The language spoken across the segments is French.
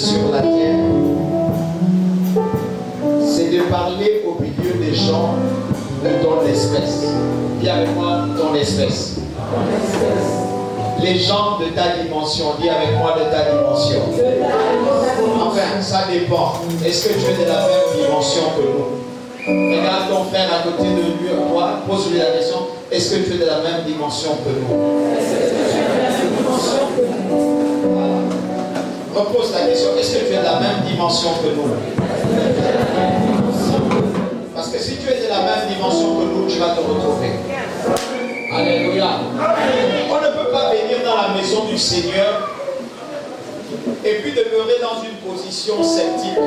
sur la terre, c'est de parler au milieu des gens de ton espèce. Dis avec moi, ton espèce. Les gens de ta dimension. Dis avec moi, de ta dimension. Enfin, ça dépend. Est-ce que tu es de la même dimension que nous? Regarde ton frère à côté de lui, toi, pose-lui la question. Est-ce que tu es de la même dimension que nous? Voilà. Repose la question. Est-ce que tu es de la même dimension que nous? Parce que si tu es de la même dimension que nous, tu vas te retrouver. Alléluia. On ne peut pas venir dans la maison du Seigneur et puis demeurer dans une position sceptique.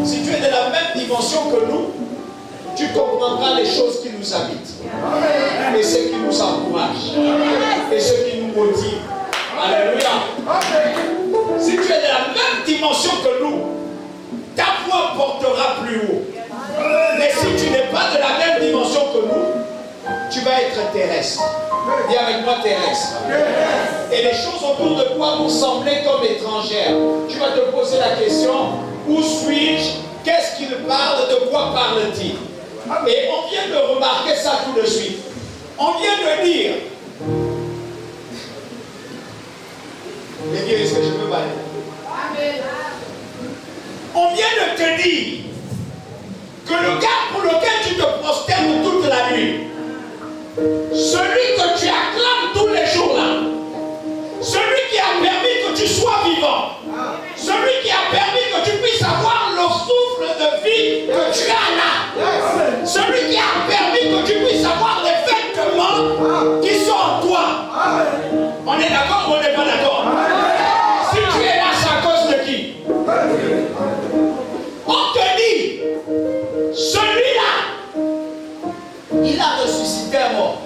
Si tu es de la même dimension que nous, tu comprendras les choses qui nous habitent et ce qui nous encourage et ce qui nous motive. Alléluia. Si tu es de la même dimension que nous, ta voix portera plus haut. Mais si tu n'es pas de la même dimension que nous, tu vas être terrestre. Dis avec moi terrestre. Et les choses autour de toi vont sembler comme étrangères. Tu vas te poser la question, où suis-je? Qu'est-ce qu'il parle? De quoi parle-t-il? Et on vient de remarquer ça tout de suite. On vient de dire, les vieux, est-ce que je peux parler? On vient de te dire que le gars pour lequel tu te prosternes toute la nuit, celui que tu acclames tous les jours là, celui qui a permis que tu sois vivant, celui qui a permis que tu puisses avoir le souffle de vie que tu as là, celui qui a permis que tu puisses avoir les vêtements qui sont en toi. On est d'accord ou on n'est pas d'accord? Si tu es là, c'est à cause de qui? On te dit, celui-là, il a ressuscité un mort.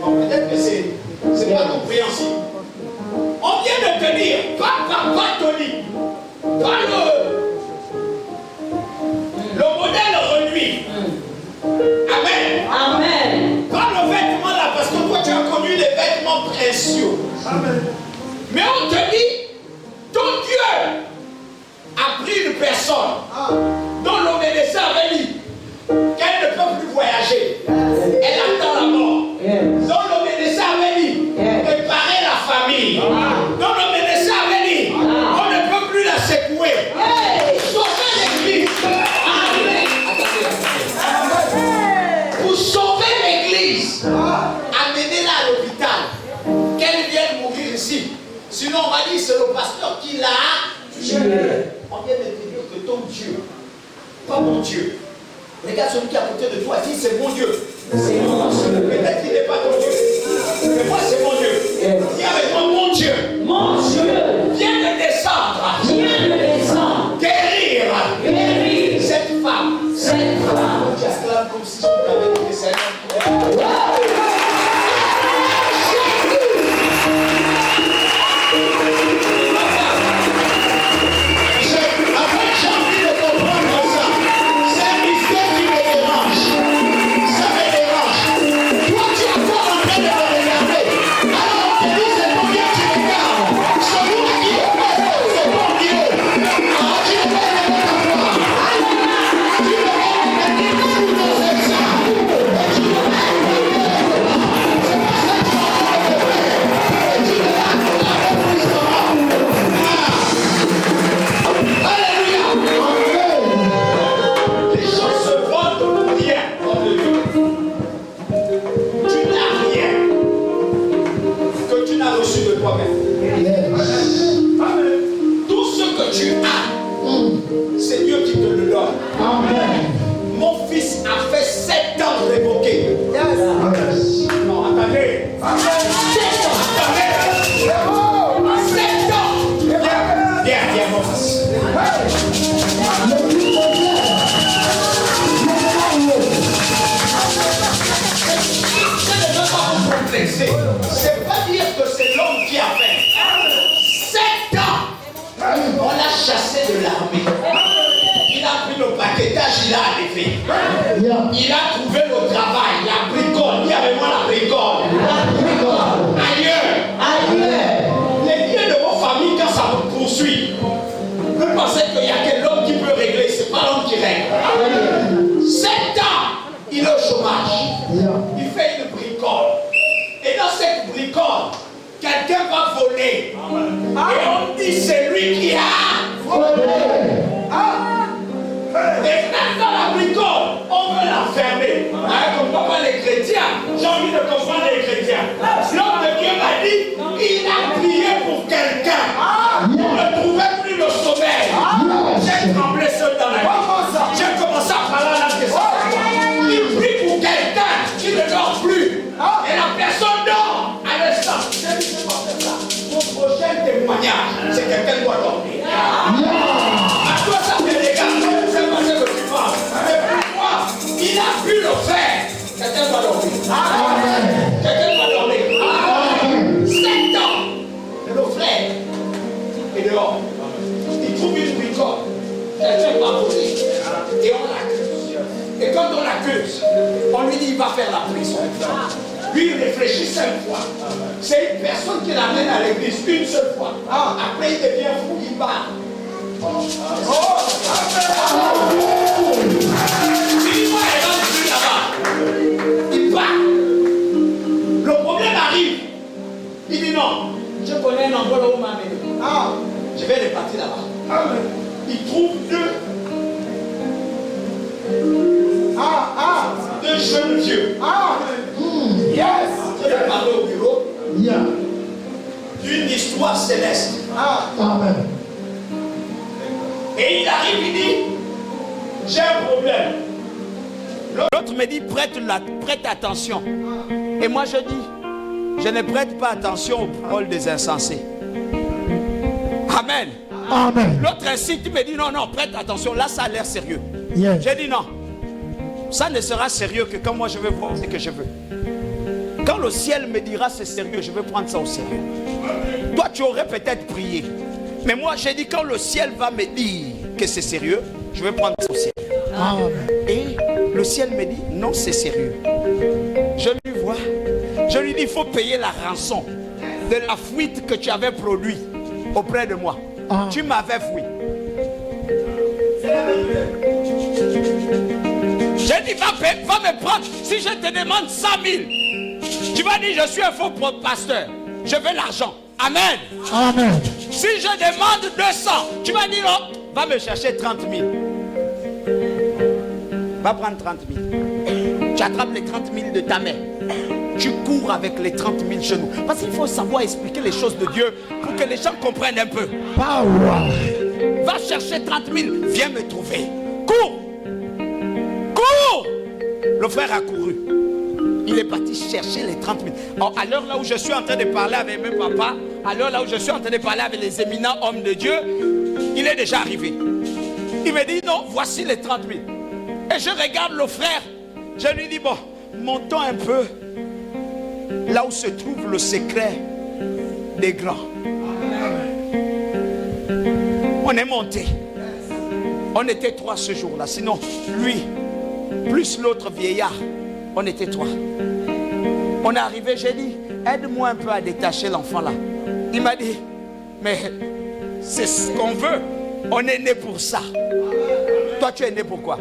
Bon, peut-être que c'est pas compréhensible. On vient de te dire, va Tony, va le modèle renuit. Amen. Amen. Pas le vêtement là, parce que toi tu as connu les vêtements précieux. Amen. Mais on te dit, ton Dieu a pris une personne dont l'obéissance avait dit qu'elle ne peut plus voyager. Elle attend la mort. Dont l'obéissance avait dit préparer la famille. Dont l'obéissance avait dit on ne peut plus la secouer. Sauver l'église. Pour sauver l'église, amenez-la à l'hôpital. Qu'elle vienne mourir ici. Sinon on va dire c'est le pasteur qui l'a tué. On vient de te dire que ton Dieu, pas mon Dieu. Regarde celui qui est à côté de toi, dis c'est mon Dieu. C'est mon Dieu. Peut-être qu'il n'est pas ton Dieu. Mais moi c'est mon Dieu. Dis avec moi mon Dieu. Mon Dieu. Viens de descendre. Viens de descendre. Guérir. Guérir. Cette femme. Cette femme. Tu acclames comme si tu avais dit c'est un c'est pas dire que c'est l'homme qui a fait. 7 ans, on l'a chassé de l'armée. Il a pris le paquetage, il a allé. Il a trouvé le travail, la bricole. Dis avec moi la bricole. Ailleurs. chômage. Il fait une bricole. Et dans cette bricole, quelqu'un va voler. Et on dit c'est lui qui a volé. Et même dans la bricole, on veut l'enfermer. On ne comprend pas les chrétiens. J'ai envie de comprendre les chrétiens. L'homme de Dieu m'a dit, il a prié pour quelqu'un. Il ne trouvait plus le sommeil. J'ai tremblé seul dans la nuit. J'ai commencé à parler à la question. Il prie pour quelqu'un qui ne dort plus. Et la personne dort à l'instant. J'ai dit, c'est pas ça. Mon prochain témoignage, c'est quelqu'un qui doit dormir. À toi, ça fait des gars. C'est pas ce que tu penses. Mais pourquoi il a pu le faire? Quelqu'un doit dormir. Quelqu'un doit dormir. 7 ans. Et le frère est dehors. Il trouve une bricole. Quelqu'un va voler. Et on l'accuse. Et quand on l'accuse, on lui dit il va faire la prison. Lui, il réfléchit 5 fois. C'est une personne qui l'amène à l'église une seule fois. Après, il devient fou, il part. Il rentre plus là-bas. Il part. Le problème arrive. Il dit non. Je connais un endroit là où on m'a amené. Je vais repartir là-bas. Il trouve deux jeunes vieux. Yes. Je vais parler au bureau d'une histoire céleste. Amen. Et il arrive, il dit, j'ai un problème. L'autre me dit, prête attention. Et moi je dis, je ne prête pas attention aux paroles des insensés. Amen. Amen. L'autre incite, il me dit, non, prête attention, là ça a l'air sérieux. Yes. J'ai dit non, ça ne sera sérieux que quand moi je vais voir ce que je veux. Quand le ciel me dira c'est sérieux, je vais prendre ça au sérieux. Toi tu aurais peut-être prié. Mais moi j'ai dit quand le ciel va me dire que c'est sérieux, je vais prendre ça au sérieux. Amen. Et le ciel me dit non c'est sérieux. Je lui vois, je lui dis il faut payer la rançon de la fuite que tu avais produite auprès de moi. Tu m'avais fui. J'ai dit va me prendre. Si je te demande 100 000, tu vas dire je suis un faux pasteur. Je veux l'argent. Amen. Amen. Si je demande 200, tu vas dire oh, va me chercher 30 000. Va prendre 30 000. Tu attrapes les 30 000 de ta mère. Tu cours avec les 30 000 chez nous. Parce qu'il faut savoir expliquer les choses de Dieu pour que les gens comprennent un peu. Power. Va chercher 30 000. Viens me trouver. Cours. Cours. Le frère a couru. Il est parti chercher les 30 000. Alors, à l'heure là où je suis en train de parler avec mes papas, à l'heure là où je suis en train de parler avec les éminents hommes de Dieu, il est déjà arrivé. Il me dit non, voici les 30 000. Et je regarde le frère. Je lui dis bon, montons un peu là où se trouve le secret des grands. On est monté. On était 3 ce jour-là. Sinon, lui, plus l'autre vieillard, on était 3. On est arrivé, j'ai dit, aide-moi un peu à détacher l'enfant là. Il m'a dit, mais c'est ce qu'on veut. On est né pour ça. Toi, tu es né pour quoi?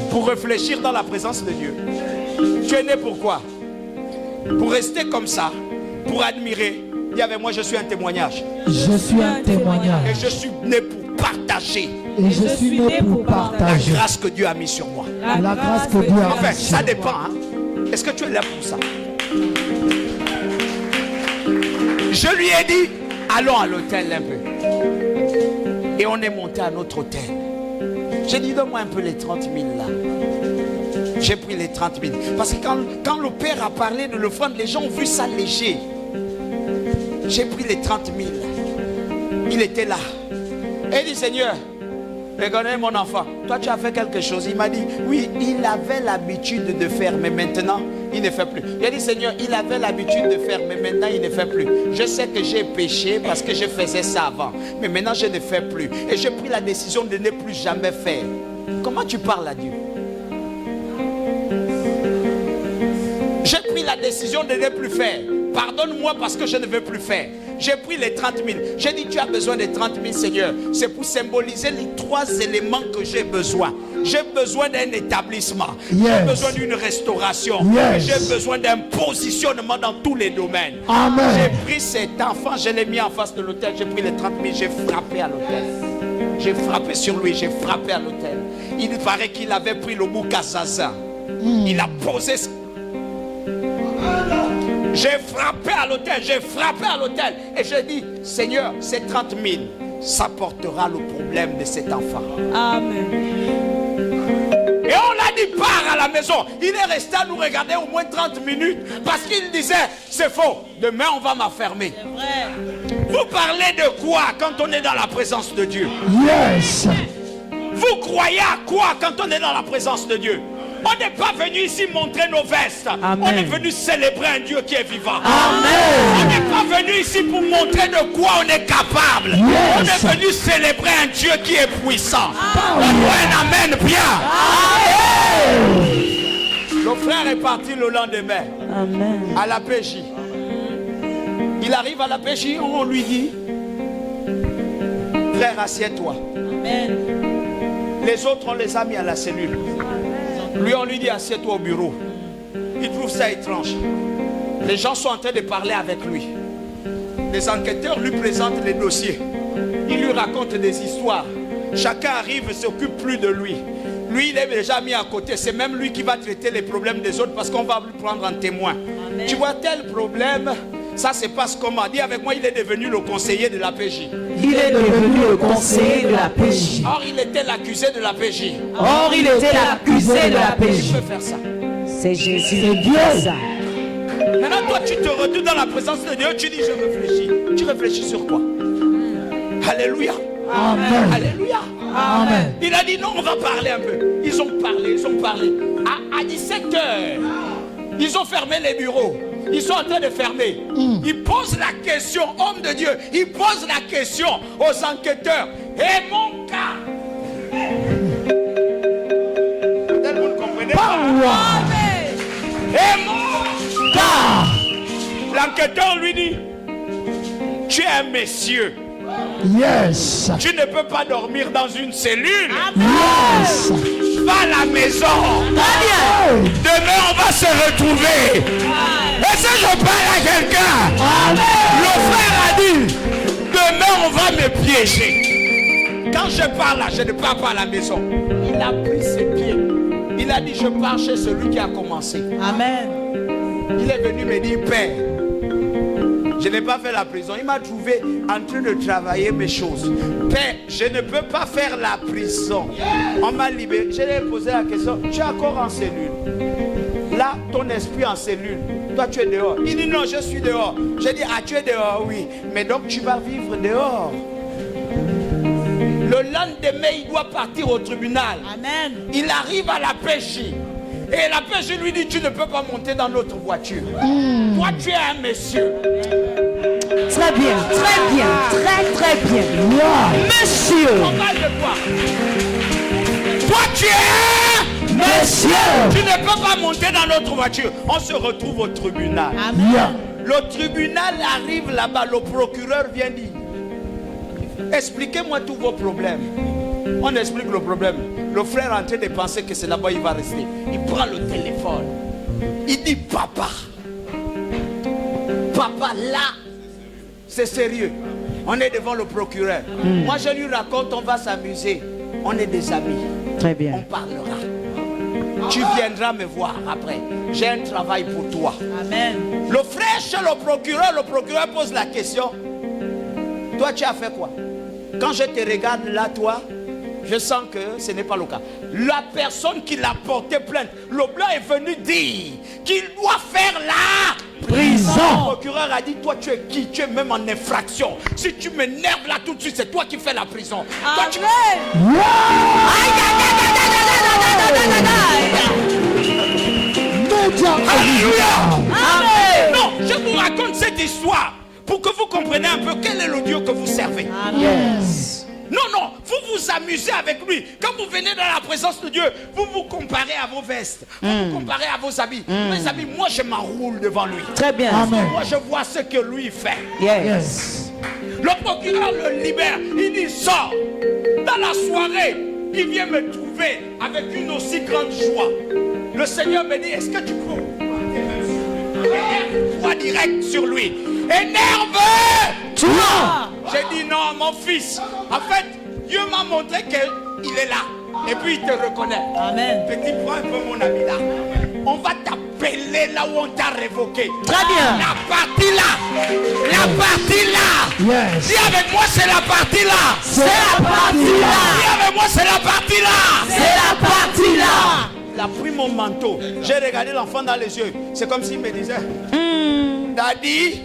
Pour réfléchir dans la présence de Dieu. Tu es né pour quoi? Pour rester comme ça, pour admirer. Dis avec moi, je suis un témoignage. Je suis un témoignage. Et je suis né pour partager. Et je suis né pour partager la grâce que Dieu a mis sur moi. la grâce que Dieu a Enfin, mis sur ça moi. dépend. Hein? Est-ce que tu es là pour ça? Je lui ai dit, allons à l'hôtel un peu. Et on est monté à notre hôtel. J'ai dit, donne-moi un peu les 30 000 là. J'ai pris les 30 000. Parce que quand le père a parlé de l'offrande, les gens ont vu ça léger. J'ai pris les 30 000. Il était là. Et il dit, Seigneur, regardez mon enfant. Toi, tu as fait quelque chose. Il m'a dit, oui, il avait l'habitude de faire, mais maintenant, il ne fait plus. Il a dit, Seigneur, il avait l'habitude de faire, mais maintenant, il ne fait plus. Je sais que j'ai péché parce que je faisais ça avant. Mais maintenant, je ne fais plus. Et j'ai pris la décision de ne plus jamais faire. Comment tu parles à Dieu? J'ai pris la décision de ne plus faire. Pardonne-moi parce que je ne veux plus faire. J'ai pris les 30 000. J'ai dit, tu as besoin des 30 000, Seigneur. C'est pour symboliser les 3 éléments que j'ai besoin. j'ai besoin d'un établissement, Yes. j'ai besoin d'une restauration, Yes. j'ai besoin d'un positionnement dans tous les domaines. Amen. J'ai pris cet enfant, je l'ai mis en face de l'hôtel, j'ai pris les 30 000, j'ai frappé à l'hôtel. J'ai frappé sur lui, j'ai frappé à l'hôtel. Il paraît qu'il avait pris le bouc à Zaza. Il a posé. J'ai frappé à l'hôtel, j'ai frappé à l'hôtel. Et j'ai dit, Seigneur, ces 30 000, ça portera le problème de cet enfant. Amen. Et on l'a dit, pars à la maison. Il est resté à nous regarder au moins 30 minutes parce qu'il disait, c'est faux, demain on va m'affermer. C'est vrai. Vous parlez de quoi quand on est dans la présence de Dieu? Yes. Vous croyez à quoi quand on est dans la présence de Dieu? On n'est pas venu ici montrer nos vestes. Amen. On est venu célébrer un Dieu qui est vivant. Amen. On n'est pas venu ici pour montrer de quoi on est capable. Yes. On est venu célébrer un Dieu qui est puissant. Donne-moi un amen bien. Le frère est parti le lendemain Amen. à la PJ. Il arrive à la PJ, on lui dit, frère, assieds-toi. Amen. Les autres, on les a mis à la cellule. Lui, on lui dit, assieds-toi au bureau. Il trouve ça étrange. Les gens sont en train de parler avec lui. Les enquêteurs lui présentent les dossiers. Ils lui racontent des histoires. Chacun arrive et s'occupe plus de lui. Lui, il est déjà mis à côté. C'est même lui qui va traiter les problèmes des autres parce qu'on va lui prendre en témoin. Amen. Tu vois, tel problème, ça se passe comment? Dis avec moi, il est devenu le conseiller de la PJ. Il est devenu le conseiller de la PJ. Or, il était l'accusé de la PJ. Or, il était l'accusé de la Qui PJ. peut faire ça? C'est Jésus. C'est Dieu. Ça. Maintenant, toi, tu te retrouves dans la présence de Dieu, tu dis, je réfléchis. Tu réfléchis sur quoi? Alléluia. Amen. Alléluia. Amen. Il a dit, non, on va parler un peu. Ils ont parlé, ils ont parlé. À 17h, ils ont fermé les bureaux. Ils sont en train de fermer. Ils posent la question, homme de Dieu, ils posent la question aux enquêteurs. Et mon cas. Tout le monde comprenait pas. Amen. Et mon cas. L'enquêteur lui dit, tu es un monsieur. Yes. Tu ne peux pas dormir dans une cellule. Yes. Va à la maison. Hey. Demain, on va se retrouver. Et si je parle à quelqu'un, le frère a dit, demain, on va me piéger. Quand je parle là, je ne pars pas à la maison. Il a pris ses pieds. Il a dit, je pars chez celui qui a commencé. Amen. Il est venu me dire, Père, je n'ai pas fait la prison. Il m'a trouvé en train de travailler mes choses. Père, je ne peux pas faire la prison. On m'a libéré. Je lui ai posé la question, tu es encore en cellule? Là, ton esprit en cellule. Toi, tu es dehors. Il dit, non, je suis dehors. J'ai dit, ah, tu es dehors, oui. Mais donc, tu vas vivre dehors. Le lendemain, il doit partir au tribunal. Amen. Il arrive à la PJ. Et la PJ lui dit, tu ne peux pas monter dans notre voiture. Toi, tu es un monsieur. Très bien, très bien, très bien. Wow. Monsieur, On parle de quoi? Toi, tu es Monsieur. Tu ne peux pas monter dans notre voiture. On se retrouve au tribunal. Yeah. Le tribunal arrive là-bas. Le procureur vient dire, expliquez-moi tous vos problèmes. On explique le problème. Le frère est en train de penser que c'est là-bas il va rester. Il prend le téléphone. Il dit, papa, là, c'est sérieux. On est devant le procureur. Moi, je lui raconte, on va s'amuser. On est des amis. très On bien. parlera. Tu viendras me voir après. J'ai un travail pour toi. Amen. Le frère chez le procureur pose la question. Toi, tu as fait quoi? Quand je te regarde là, toi, je sens que ce n'est pas le cas. La personne qui l'a porté plainte, le blanc est venu dire qu'il doit faire la prison. Le procureur a dit, toi tu es qui? Tu es même en infraction. Si tu m'énerves là tout de suite, c'est toi qui fais la prison. Toi, tu... Amen. Alléluia. Amen. Non, je vous raconte cette histoire pour que vous compreniez un peu quel est le Dieu que vous servez. Yes. Non, vous vous amusez avec lui. Quand vous venez dans la présence de Dieu, vous vous comparez à vos vestes, vous vous comparez à vos habits. Mes habits, moi je m'enroule devant lui. Très bien. Amen. Moi je vois ce que lui fait. Yes. Yes. Le procureur le libère. Il dit, sors. Dans la soirée, il vient me trouver. lever avec une aussi grande joie. Le Seigneur me dit, est-ce que tu peux énerve-toi direct sur lui. Énerve-toi. J'ai dit non, mon fils. En fait, Dieu m'a montré qu'il est là. Et puis il te reconnaît. Amen. Petit, prends un peu mon ami là. On va t'appeler là où on t'a révoqué. Très bien. La partie là. La partie là. Yes. Dis avec moi, c'est la partie là. C'est la partie là. Dis avec moi, c'est la partie là. C'est la partie là. Il a pris mon manteau. J'ai regardé l'enfant dans les yeux. C'est comme s'il me disait Daddy,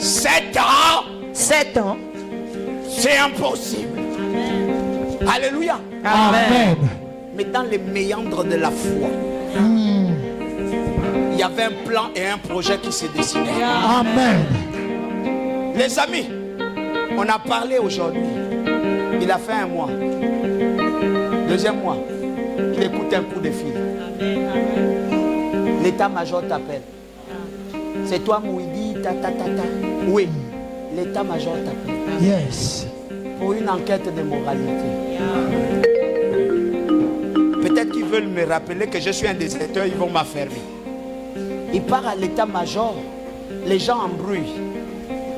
C'est vrai. 7 ans, 7 ans. c'est impossible. Alléluia. Amen. Mais dans les méandres de la foi, il y avait un plan et un projet qui se dessinaient. Amen. Les amis, on a parlé aujourd'hui. Il a fait 1 mois. 2e mois, il écoute un coup de fil. L'état-major t'appelle. C'est toi, Mouidi, ta. Oui, l'état-major t'appelle. Yes. Pour une enquête de moralité. Peut-être qu'ils veulent me rappeler que je suis un déserteur, ils vont m'affermer. Il part à l'état-major, les gens embrouillent.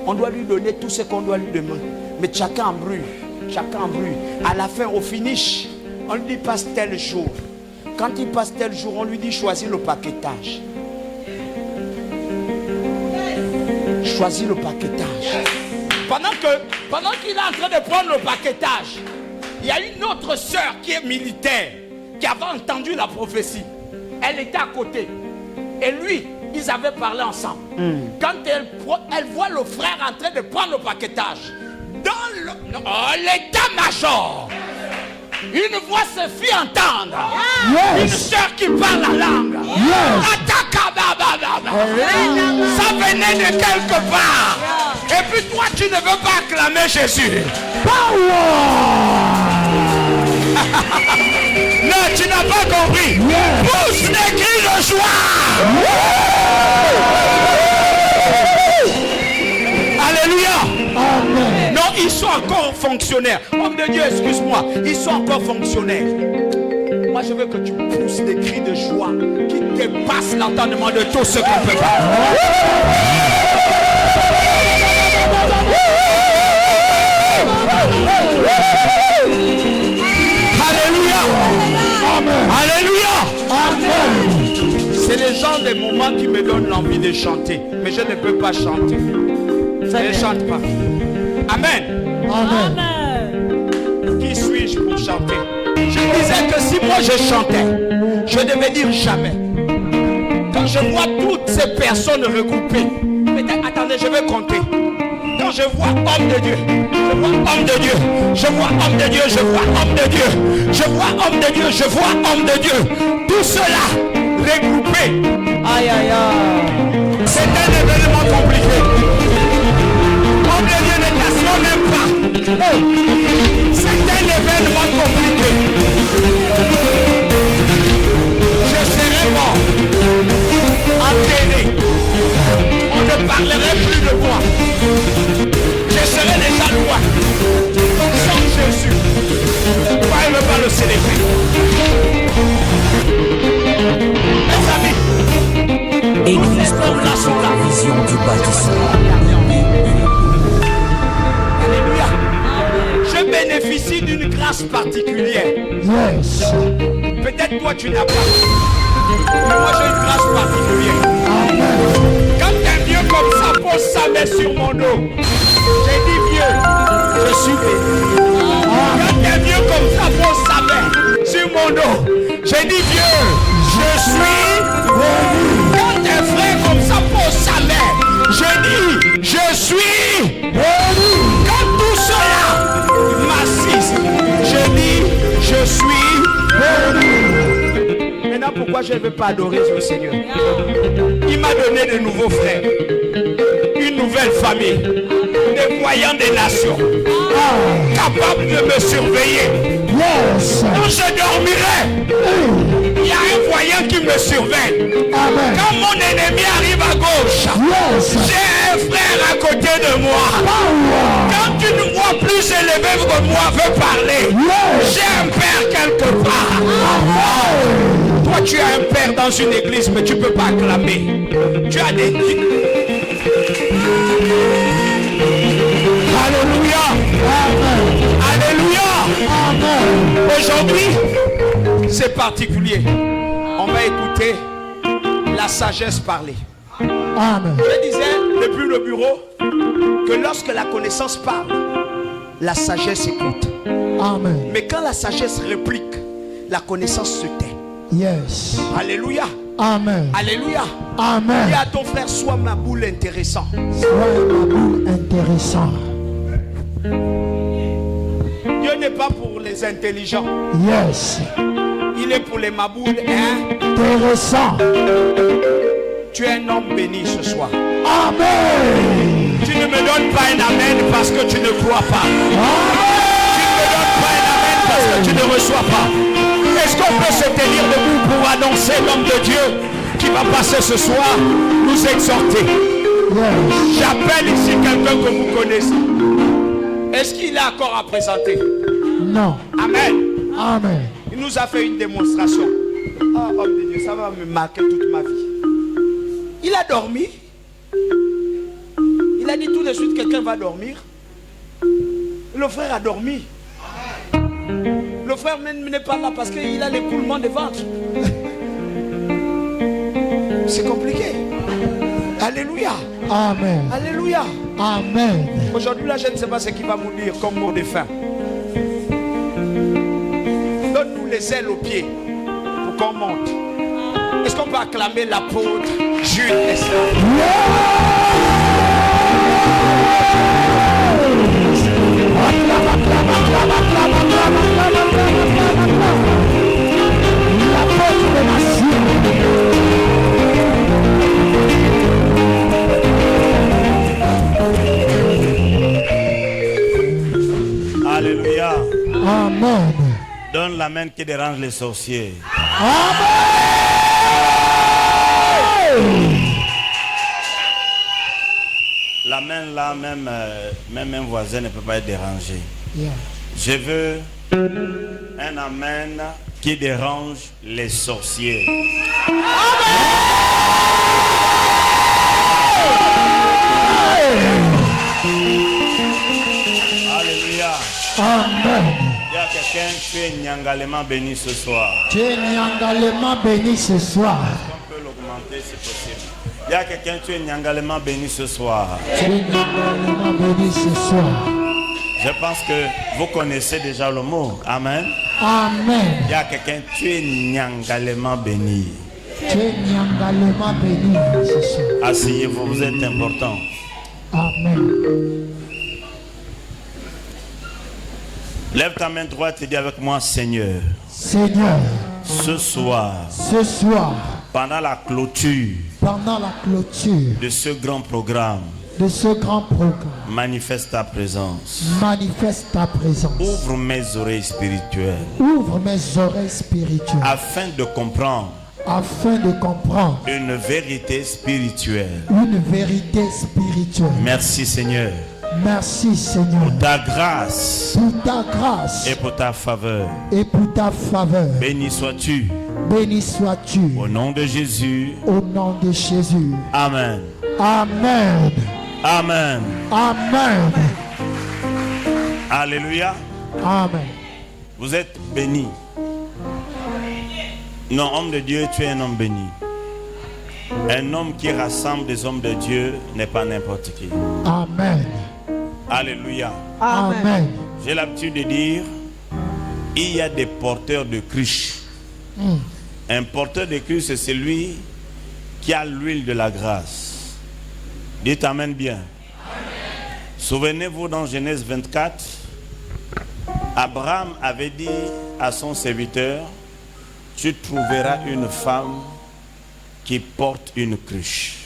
On doit lui donner tout ce qu'on doit lui demander. Mais chacun embrouille, chacun embrouille. À la fin, au finish, on lui dit passe tel jour. Quand il passe tel jour, on lui dit choisis le paquetage. Choisis le paquetage. Pendant qu'il est en train de prendre le paquetage, il y a une autre sœur qui est militaire, qui avait entendu la prophétie. Elle était à côté. Et lui, ils avaient parlé ensemble. Quand elle voit le frère en train de prendre le paquetage, dans l'état-major, une voix se fit entendre. Une sœur qui parle la langue. Ça venait de quelque part. Et puis toi, tu ne veux pas acclamer Jésus. Non, tu n'as pas compris. Pousse des cris de joie. Alléluia. Amen. Non, ils sont encore fonctionnaires. Homme de Dieu, excuse-moi. Ils sont encore fonctionnaires. Moi, je veux que tu pousses des cris de joie qui dépassent l'entendement de tout ce qu'on peut faire. Alléluia. Amen. Alléluia. Amen. C'est le genre de moments qui me donnent l'envie de chanter. Mais je ne peux pas chanter. Je ne chante pas. Amen. Amen. Qui suis-je pour chanter? Je disais que si moi je chantais, je devais dire jamais. Quand je vois toutes ces personnes regroupées, peut-être, attendez, je vais compter. Quand je vois homme de Dieu, je vois homme de Dieu, je vois homme de Dieu, je vois homme de Dieu, je vois homme de Dieu, je vois homme de Dieu. Tout cela regroupé. Aïe, aïe, aïe. C'est un événement compliqué. Homme de Dieu ne t'assure même pas. C'est un événement compliqué. Je serai mort, enterré. On ne parlerait plus de moi. Je serai déjà loin. Sans Jésus. Pourquoi il ne veut pas le célébrer? Mes amis, Église prophétique, vision du bâtisseur. Alléluia. Je bénéficie d'une grâce particulière. Yes. Peut-être toi tu n'as pas. Mais moi j'ai une grâce particulière. Amen. Quand un vieux comme ça pose sa main sur mon dos, j'ai dit vieux, je suis béni. Quand un vieux comme ça pose sa main sur mon dos, j'ai dit vieux, je suis béni. Quand un frère comme ça pose sa main, j'ai dit je suis béni. Quand tout cela m'assiste, je dis je suis béni. Maintenant, pourquoi je ne veux pas adorer le Seigneur? Il m'a donné de nouveaux frères, une nouvelle famille, des voyants des nations, capables de me surveiller. Yes. Quand je dormirai, il y a un voyant qui me surveille. Amen. Quand mon ennemi arrive à gauche, Yes. j'ai un frère à côté de moi. Quand une voix plus élevée élevé que moi veut parler. J'ai un père quelque part. Toi, tu as un père dans une église, mais tu ne peux pas acclamer. Tu as des... Alléluia. Alléluia. Aujourd'hui, c'est particulier. On va écouter la sagesse parler. Amen. Je disais depuis le bureau que lorsque la connaissance parle, la sagesse écoute. Amen. Mais quand la sagesse réplique, la connaissance se tait. Yes. Alléluia. Amen. Alléluia. Amen. Dis à ton frère, sois ma boule intéressant. Sois ma boule intéressant. Dieu n'est pas pour les intelligents. Yes. Il est pour les maboules intéressant. Tu es un homme béni ce soir. Amen. Tu ne me donnes pas un amen parce que tu ne crois pas. Amen. Tu ne me donnes pas un amen parce que tu ne reçois pas. Est-ce qu'on peut se tenir debout pour annoncer l'homme de Dieu qui va passer ce soir nous exhorter? Yes. J'appelle ici quelqu'un que vous connaissez. Est-ce qu'il a encore à présenter? Non. Amen. Amen. Il nous a fait une démonstration. Ah, homme de Dieu, ça va me marquer toute ma vie. Il a dormi. Il a dit tout de suite, quelqu'un va dormir. Le frère a dormi. Le frère même n'est pas là parce qu'il a l'écoulement des ventres. C'est compliqué. Alléluia. Amen. Alléluia. Amen. Aujourd'hui, là, je ne sais pas ce qu'il va nous dire comme mot de fin. Donne-nous les ailes aux pieds pour qu'on monte. Est-ce qu'on peut acclamer l'apôtre Jules Esla? Alléluia. Amen. Donne la main qui dérange les sorciers. Amen. La main là, même un voisin ne peut pas être dérangé. Yeah. Je veux un amen qui dérange les sorciers. Alléluia. Amen. Il y a quelqu'un qui est nyangalement béni ce soir. Tu es nyangalement béni ce soir. On peut l'augmenter si possible. Il y a quelqu'un qui est nyangalement béni ce soir. Tu es nyangalement béni ce soir. Je pense que vous connaissez déjà le mot. Amen. Amen. Il y a quelqu'un qui est nyangalement béni. Tu es nyangalement béni ce soir. Asseyez-vous, vous êtes important. Amen. Lève ta main droite et dis avec moi, Seigneur. Seigneur, Ce soir, pendant la clôture de ce grand programme, manifeste ta présence. Ouvre mes oreilles spirituelles. Afin de comprendre une vérité spirituelle. Merci Seigneur. Pour ta grâce. Et pour ta faveur. Béni sois-tu. Au nom de Jésus. Amen. Amen. Amen. Amen. Alléluia. Amen. Vous êtes bénis. Non, homme de Dieu, tu es un homme béni. Un homme qui rassemble des hommes de Dieu n'est pas n'importe qui. Amen. Alléluia. Amen. J'ai l'habitude de dire, il y a des porteurs de cruches. Un porteur de cruche, c'est celui qui a l'huile de la grâce. Dites Amen bien. Souvenez-vous dans Genèse 24, Abraham avait dit à son serviteur, tu trouveras une femme qui porte une cruche.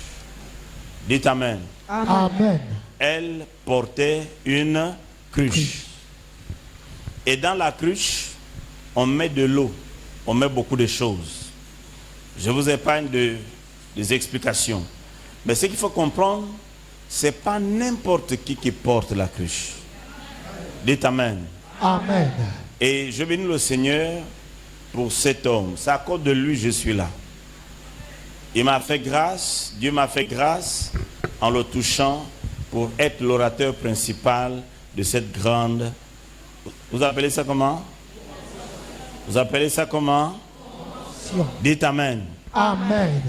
Dites Amen. Amen. Elle portait une cruche. Et dans la cruche, on met de l'eau, on met beaucoup de choses. Je vous épargne des explications. Mais ce qu'il faut comprendre, ce n'est pas n'importe qui porte la cruche. Dites Amen. Amen. Et je bénis le Seigneur pour cet homme. C'est à cause de lui je suis là. Il m'a fait grâce, Dieu m'a fait grâce en le touchant pour être l'orateur principal de cette grande... Vous appelez ça comment? Vous appelez ça comment? Dites Amen. Amen.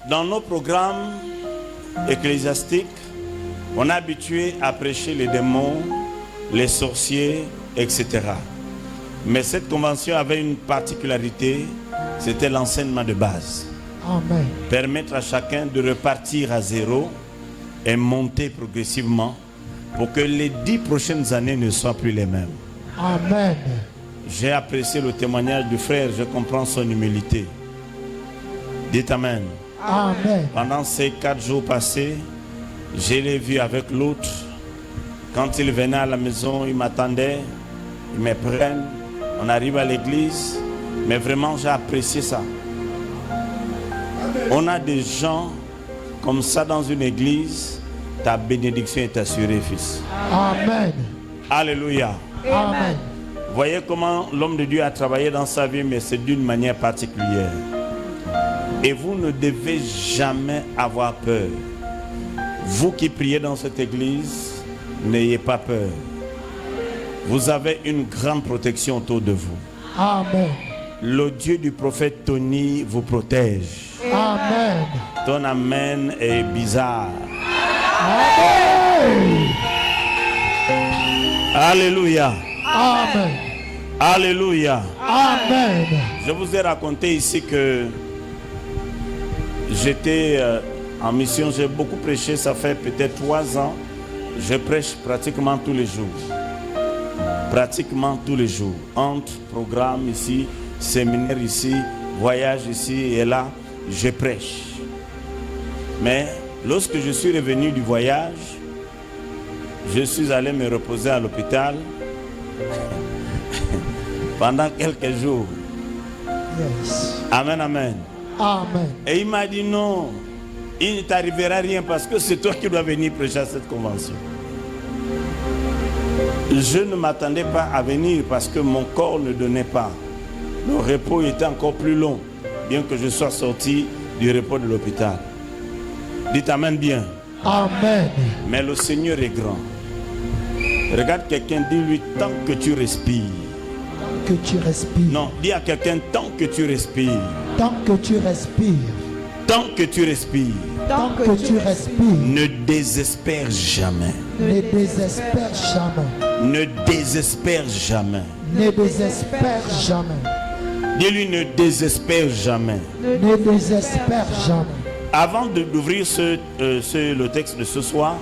Dans nos programmes ecclésiastiques, on est habitué à prêcher les démons, les sorciers, etc. Mais cette convention avait une particularité, c'était l'enseignement de base. Amen. Permettre à chacun de repartir à zéro et monter progressivement pour que les 10 prochaines années ne soient plus les mêmes. Amen. J'ai apprécié le témoignage du frère, je comprends son humilité. Dites Amen. Amen. Pendant ces 4 jours passés, je l'ai vu avec l'autre. Quand il venait à la maison, il m'attendait, il me prenne, on arrive à l'église, mais vraiment j'ai apprécié ça. On a des gens comme ça dans une église, ta bénédiction est assurée, fils. Amen. Alléluia. Amen. Voyez comment l'homme de Dieu a travaillé dans sa vie, mais c'est d'une manière particulière. Et vous ne devez jamais avoir peur. Vous qui priez dans cette église, n'ayez pas peur. Vous avez une grande protection autour de vous. Amen. Le Dieu du prophète Tony vous protège. Amen. Ton amen est bizarre. Amen. Alléluia. Amen. Alléluia. Amen. Je vous ai raconté ici que j'étais en mission, j'ai beaucoup prêché, ça fait peut-être 3 ans. Je prêche pratiquement tous les jours. Pratiquement tous les jours. Entre programmes ici, séminaire ici, voyage ici et là, je prêche. Mais lorsque je suis revenu du voyage, je suis allé me reposer à l'hôpital pendant quelques jours. Yes. Amen, amen. Amen. Et il m'a dit non, il ne t'arrivera rien parce que c'est toi qui dois venir prêcher à cette convention. Je ne m'attendais pas à venir parce que mon corps ne donnait pas. Le repos était encore plus long, bien que je sois sorti du repos de l'hôpital. Dites Amen bien. Amen. Mais le Seigneur est grand. Regarde quelqu'un, dis-lui tant que tu respires. Tant que tu respires. Non, dis à quelqu'un tant que tu respires. Tant que tu respires. Tant que tu respires. Tant que tu respires. Ne désespère jamais. Ne désespère jamais. Ne désespère jamais. Ne désespère jamais. Dis-lui ne désespère jamais. Ne désespère jamais. Avant d'ouvrir le texte de ce soir,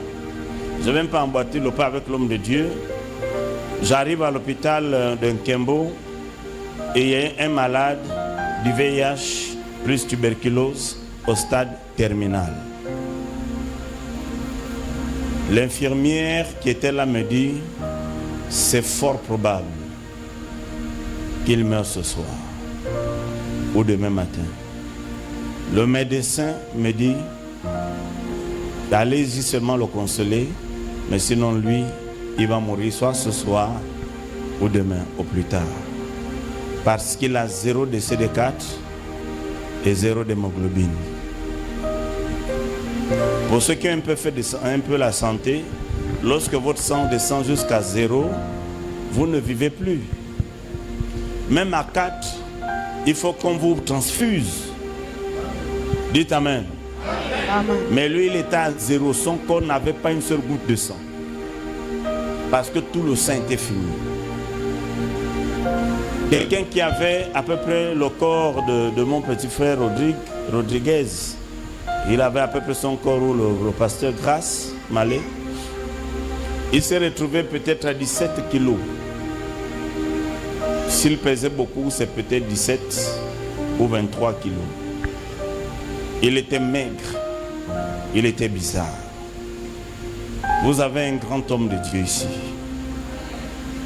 je ne vais même pas emboîter le pas avec l'homme de Dieu. J'arrive à l'hôpital de Nkembo et il y a un malade du VIH plus tuberculose au stade terminal. L'infirmière qui était là me dit, c'est fort probable qu'il meure ce soir ou demain matin. Le médecin me dit, allez-y seulement le consoler, mais sinon lui, il va mourir soit ce soir ou demain au plus tard. Parce qu'il a 0 de CD4 et 0 d'hémoglobine. Pour ceux qui ont un peu fait un peu la santé, lorsque votre sang descend jusqu'à 0, vous ne vivez plus. Même à 4, il faut qu'on vous transfuse. Dites Amen. Amen. Mais lui, il était à 0. Son corps n'avait pas une seule goutte de sang. Parce que tout le sang était fini. Quelqu'un qui avait à peu près le corps de mon petit frère Rodriguez, il avait à peu près son corps où le pasteur Grasse Malé, il s'est retrouvé peut-être à 17 kilos. S'il pesait beaucoup, c'est peut-être 17 ou 23 kilos. Il était maigre, il était bizarre. Vous avez un grand homme de Dieu ici.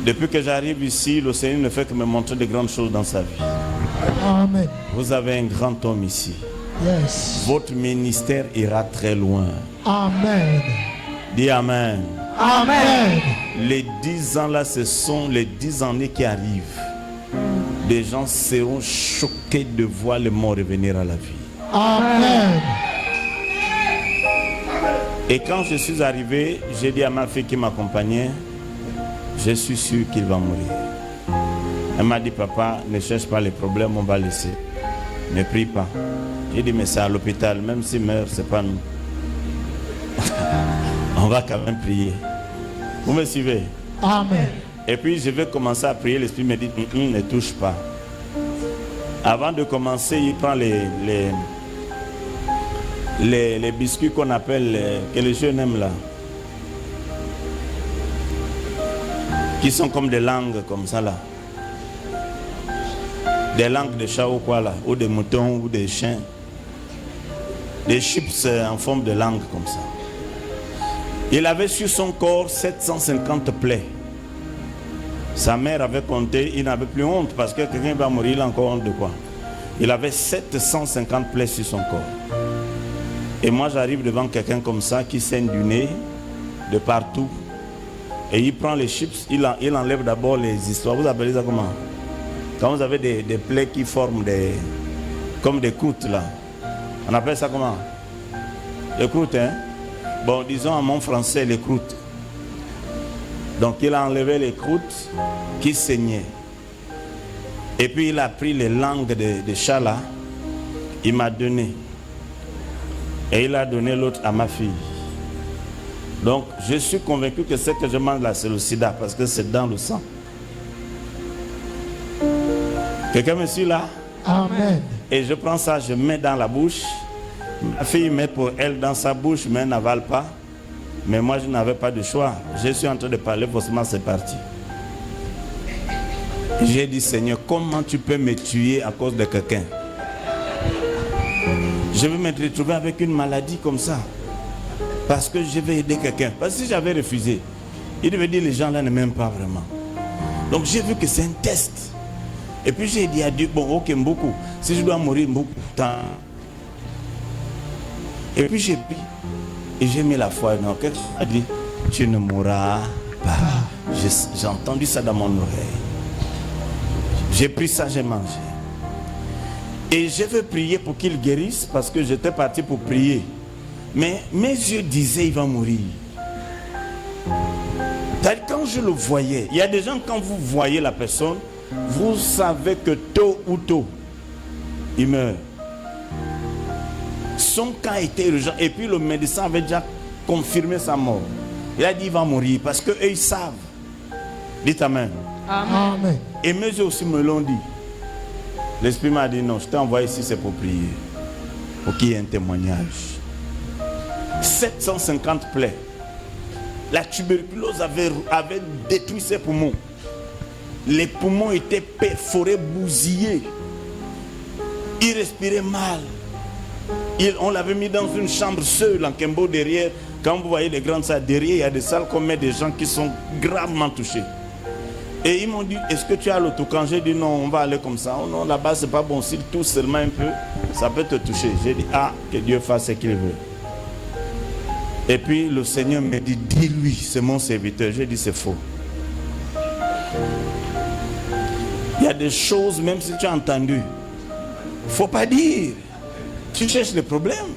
Depuis que j'arrive ici, le Seigneur ne fait que me montrer de grandes choses dans sa vie. Amen. Vous avez un grand homme ici. Yes. Votre ministère ira très loin. Amen. Dis Amen. Amen. Les 10 ans là, ce sont les 10 années qui arrivent. Des gens seront choqués de voir les morts revenir à la vie. Amen. Et quand je suis arrivé, j'ai dit à ma fille qui m'accompagnait, je suis sûr qu'il va mourir. Elle m'a dit, papa, ne cherche pas les problèmes, on va laisser. Ne prie pas. J'ai dit, mais c'est à l'hôpital, même s'il meurt, c'est pas nous. On va quand même prier. Vous me suivez? Amen. Et puis je vais commencer à prier, l'esprit me dit, ne touche pas. Avant de commencer, il prend les biscuits qu'on appelle, que les jeunes aiment là. Qui sont comme des langues comme ça là. Des langues de chat ou quoi là, ou des moutons ou des chiens. Des chips en forme de langue comme ça. Il avait sur son corps 750 plaies. Sa mère avait compté, il n'avait plus honte parce que quelqu'un va mourir, il a encore honte de quoi? Il avait 750 plaies sur son corps. Et moi j'arrive devant quelqu'un comme ça qui saigne du nez, de partout. Et il prend les chips, il enlève d'abord les histoires. Vous appelez ça comment? Quand vous avez des plaies qui forment comme des croûtes là. On appelle ça comment? Les croûtes, hein? Bon, disons en mon français, les croûtes. Donc il a enlevé les croûtes qui saignaient. Et puis il a pris les langues de chat là. Il m'a donné. Et il a donné l'autre à ma fille. Donc je suis convaincu que ce que je mange là, c'est le sida parce que c'est dans le sang. Quelqu'un me suit là? Amen. Et je prends ça, je mets dans la bouche. Ma fille met pour elle dans sa bouche, mais elle n'avale pas. Mais moi, je n'avais pas de choix. Je suis en train de parler, forcément, c'est parti. J'ai dit, Seigneur, comment tu peux me tuer à cause de quelqu'un? Je vais me retrouver avec une maladie comme ça. Parce que je vais aider quelqu'un. Parce que si j'avais refusé, il devait dire, les gens là ne m'aiment pas vraiment. Donc j'ai vu que c'est un test. Et puis j'ai dit à Dieu, bon, ok, beaucoup. Si je dois mourir, beaucoup. Et puis j'ai pris. Et j'ai mis la foi. Non, quelqu'un a dit, tu ne mourras pas. J'ai entendu ça dans mon oreille. J'ai pris ça, j'ai mangé. Et je veux prier pour qu'il guérisse parce que j'étais parti pour prier. Mais mes yeux disaient, il va mourir. Quand je le voyais, il y a des gens, quand vous voyez la personne, vous savez que tôt ou tôt, il meurt. Son cas était urgent. Et puis le médecin avait déjà confirmé sa mort. Il a dit, il va mourir parce qu'eux, ils savent. Dites Amen. Amen. Et mes yeux aussi me l'ont dit. L'Esprit m'a dit, non, je t'ai envoyé ici, c'est pour prier. Pour qu'il y ait un témoignage. 750 plaies. La tuberculose avait détruit ses poumons. Les poumons étaient perforés, bousillés. Il respirait mal. On l'avait mis dans une chambre seule en Kembo derrière. Quand vous voyez les grandes salles derrière, il y a des salles qu'on met des gens qui sont gravement touchés. Et ils m'ont dit, est-ce que tu as l'autocan? J'ai dit non, on va aller comme ça. Oh non, là-bas c'est pas bon. S'il touche seulement un peu, ça peut te toucher. J'ai dit, ah, que Dieu fasse ce qu'il veut. Et puis le Seigneur me dit, dis-lui, c'est mon serviteur. J'ai dit, c'est faux. Il y a des choses, même si tu as entendu, il ne faut pas dire. Tu cherches les problèmes.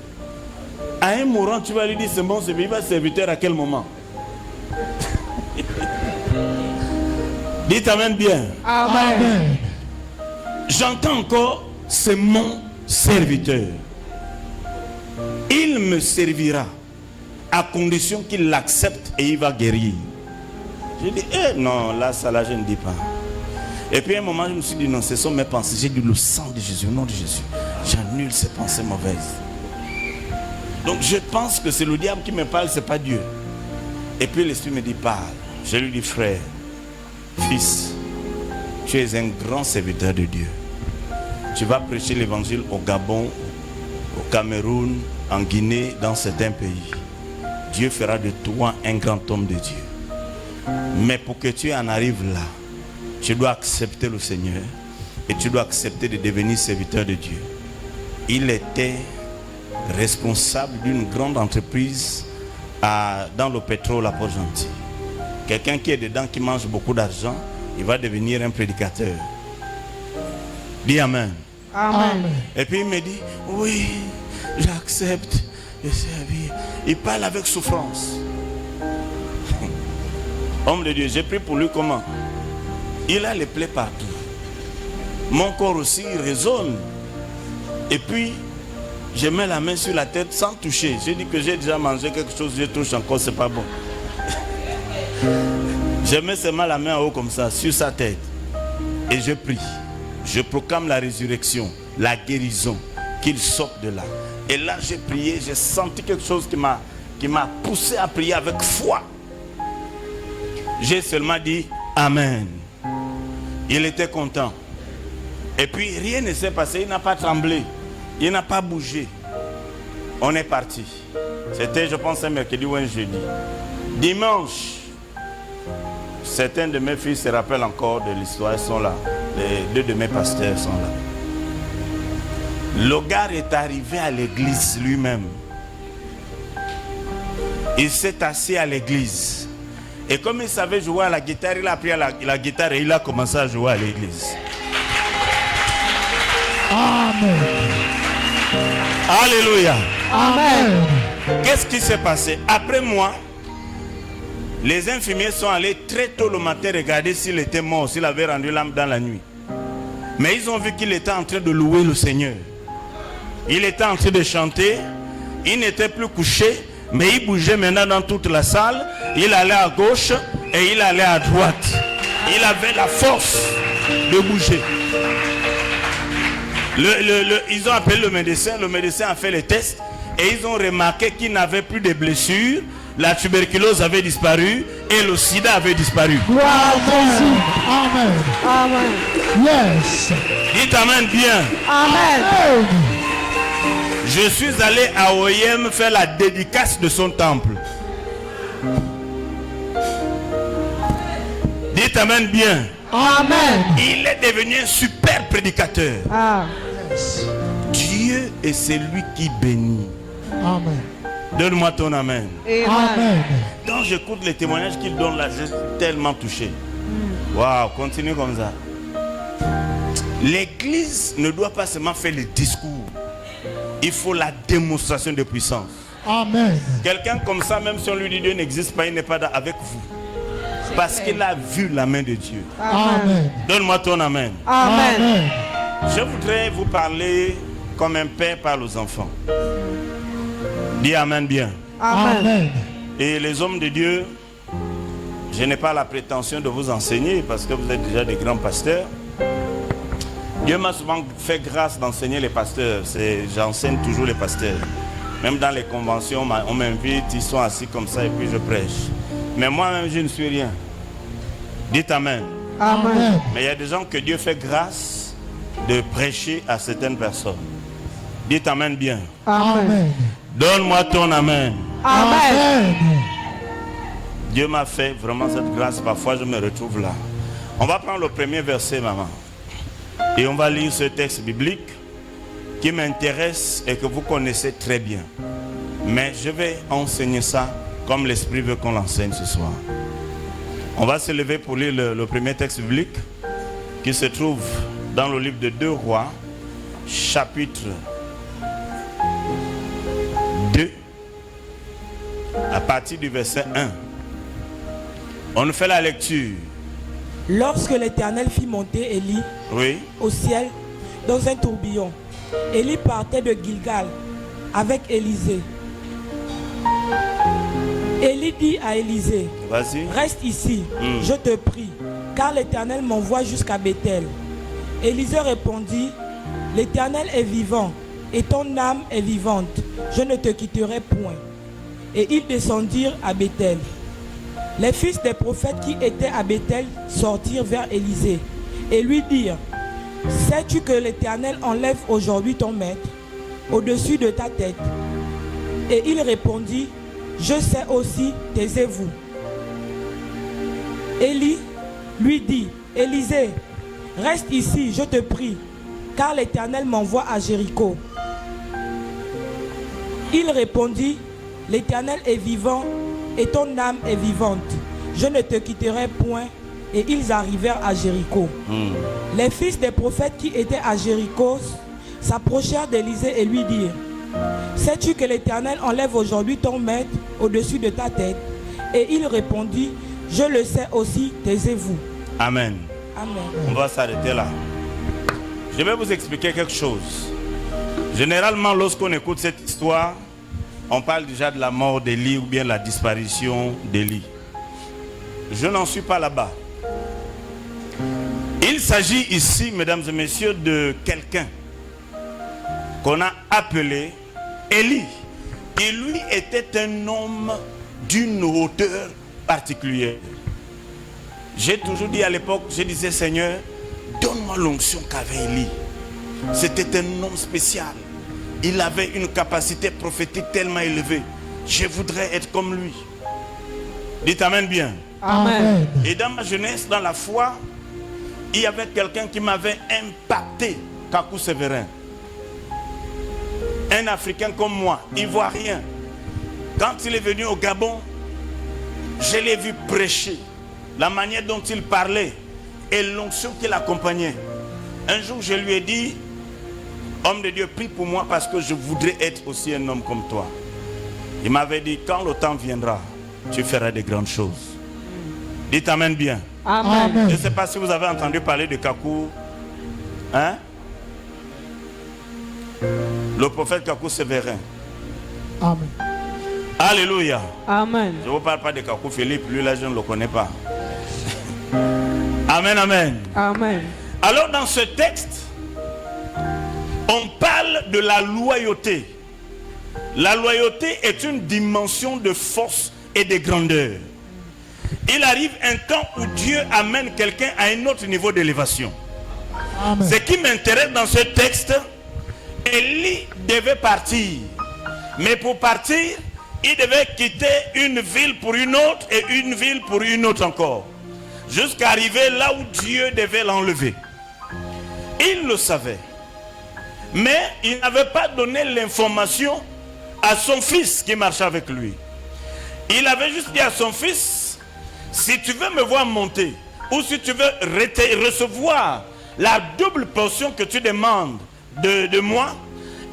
À un mourant, tu vas lui dire, c'est mon serviteur. Il va serviteur à quel moment? Dites Amen bien. Amen. J'entends encore, c'est mon serviteur. Il me servira à condition qu'il l'accepte et il va guérir. J'ai dit, non, là, ça là, je ne dis pas. Et puis à un moment, je me suis dit, non, ce sont mes pensées. J'ai dit, le sang de Jésus, au nom de Jésus, j'annule ces pensées mauvaises. Donc je pense que c'est le diable qui me parle, c'est pas Dieu. Et puis l'Esprit me dit, parle. Je lui dis, frère, fils, tu es un grand serviteur de Dieu. Tu vas prêcher l'évangile au Gabon, au Cameroun, en Guinée, dans certains pays. Dieu fera de toi un grand homme de Dieu. Mais pour que tu en arrives là, tu dois accepter le Seigneur et tu dois accepter de devenir serviteur de Dieu. Il était responsable d'une grande entreprise dans le pétrole à Port-Gentil. Quelqu'un qui est dedans, qui mange beaucoup d'argent, il va devenir un prédicateur. Dis Amen. Amen. Et puis il me dit, oui, j'accepte de servir. Il parle avec souffrance. Homme de Dieu, j'ai pris pour lui comment? Il a les plaies partout. Mon corps aussi résonne. Et puis, je mets la main sur la tête sans toucher. J'ai dit que j'ai déjà mangé quelque chose, je touche encore, c'est pas bon. Je mets seulement la main en haut comme ça, sur sa tête. Et je prie. Je proclame la résurrection, la guérison, qu'il sorte de là. Et là, j'ai prié, j'ai senti quelque chose qui m'a poussé à prier avec foi. J'ai seulement dit Amen. Il était content. Et puis rien ne s'est passé, il n'a pas tremblé, il n'a pas bougé. On est parti. C'était, je pense, un mercredi ou un jeudi. Dimanche, certains de mes fils se rappellent encore de l'histoire, ils sont là. Les 2 de mes pasteurs sont là. Le gars est arrivé à l'église lui-même. Il s'est assis à l'église. Et comme il savait jouer à la guitare, il a pris la guitare et il a commencé à jouer à l'église. Amen. Alléluia. Amen. Qu'est-ce qui s'est passé? Après moi, les infirmiers sont allés très tôt le matin regarder s'il était mort, s'il avait rendu l'âme dans la nuit. Mais ils ont vu qu'il était en train de louer le Seigneur. Il était en train de chanter. Il n'était plus couché, mais il bougeait maintenant dans toute la salle. Il allait à gauche et il allait à droite. Il avait la force de bouger. Ils ont appelé le médecin a fait les tests et ils ont remarqué qu'il n'avait plus de blessures, la tuberculose avait disparu et le sida avait disparu. Gloire à Jésus. Amen. Amen. Yes. Dites Amen bien. Amen. Amen. Je suis allé à OIM faire la dédicace de son temple. Dites Amen bien. Amen. Il est devenu un super prédicateur. Ah. Dieu est celui qui bénit. Amen. Donne-moi ton Amen. Amen. Quand j'écoute les témoignages qu'il donne là, je suis tellement touché. Waouh, continue comme ça. L'église ne doit pas seulement faire les discours. Il faut la démonstration de puissance. Amen. Quelqu'un comme ça, même si on lui dit Dieu n'existe pas, il n'est pas avec vous. Parce qu'il a vu la main de Dieu. Amen. Donne-moi ton Amen. Amen. Amen. Je voudrais vous parler comme un père parle aux enfants. Dis Amen bien. Amen. Amen. Et les hommes de Dieu, je n'ai pas la prétention de vous enseigner parce que vous êtes déjà des grands pasteurs. Dieu m'a souvent fait grâce d'enseigner les pasteurs. J'enseigne toujours les pasteurs. Même dans les conventions, on m'invite, ils sont assis comme ça et puis je prêche. Mais moi-même, je ne suis rien. Dites Amen. Amen. Mais il y a des gens que Dieu fait grâce de prêcher à certaines personnes. Dites Amen bien. Amen. Donne-moi ton Amen. Amen. Dieu m'a fait vraiment cette grâce. Parfois, je me retrouve là. On va prendre le premier verset, maman. Et on va lire ce texte biblique qui m'intéresse et que vous connaissez très bien. Mais je vais enseigner ça comme l'Esprit veut qu'on l'enseigne ce soir. On va se lever pour lire le premier texte biblique qui se trouve dans le livre de 2 Rois, chapitre 2, à partir du verset 1. On nous fait la lecture. Lorsque l'Éternel fit monter Élie Oui. au ciel dans un tourbillon, Élie partait de Gilgal avec Élisée. Élie dit à Élisée, Vas-y. reste ici, je te prie, car l'Éternel m'envoie jusqu'à Bethel. Élisée répondit, l'Éternel est vivant et ton âme est vivante, je ne te quitterai point. Et ils descendirent à Bethel. Les fils des prophètes qui étaient à Bethel sortirent vers Élisée et lui dirent, sais-tu que l'Éternel enlève aujourd'hui ton maître au-dessus de ta tête? Et il répondit, je sais aussi, taisez-vous. Élie lui dit, Élisée, reste ici, je te prie, car l'Éternel m'envoie à Jéricho. Il répondit, l'Éternel est vivant et ton âme est vivante. Je ne te quitterai point. Et ils arrivèrent à Jéricho. Les fils des prophètes qui étaient à Jéricho s'approchèrent d'Élisée et lui dirent: sais-tu que l'Éternel enlève aujourd'hui ton maître au-dessus de ta tête? Et il répondit: je le sais aussi, taisez-vous. Amen. Amen. On va s'arrêter là. Je vais vous expliquer quelque chose. Généralement, lorsqu'on écoute cette histoire, on parle déjà de la mort d'Élie ou bien la disparition d'Élie. Je n'en suis pas là-bas. Il s'agit ici, mesdames et messieurs, de quelqu'un qu'on a appelé Élie. Et lui était un homme d'une hauteur particulière. J'ai toujours dit à l'époque, je disais: Seigneur, donne-moi l'onction qu'avait Élie. C'était un homme spécial. Il avait une capacité prophétique tellement élevée. Je voudrais être comme lui. Dites Amen bien. Amen. Et dans ma jeunesse, dans la foi, il y avait quelqu'un qui m'avait impacté, Kakou Sévérin. Un Africain comme moi, ivoirien. Quand il est venu au Gabon, je l'ai vu prêcher. La manière dont il parlait et l'onction qui l'accompagnait. Un jour, je lui ai dit: homme de Dieu, prie pour moi parce que je voudrais être aussi un homme comme toi. Il m'avait dit: quand le temps viendra, tu feras de grandes choses. Dites Amen bien. Amen. Je ne sais pas si vous avez entendu parler de Kakou. Hein? Le prophète Kakou Sévérin. Amen. Alléluia. Amen. Je ne vous parle pas de Kakou Philippe, lui là je ne le connais pas. Amen, amen. Amen. Alors dans ce texte, on parle de la loyauté. La loyauté est une dimension de force et de grandeur. Il arrive un temps où Dieu amène quelqu'un à un autre niveau d'élévation. Ce qui m'intéresse dans ce texte, Élie devait partir. Mais pour partir, il devait quitter une ville pour une autre et une ville pour une autre encore. Jusqu'à arriver là où Dieu devait l'enlever. Il le savait. Mais il n'avait pas donné l'information à son fils qui marchait avec lui. Il avait juste dit à son fils: si tu veux me voir monter, ou si tu veux recevoir la double portion que tu demandes de moi,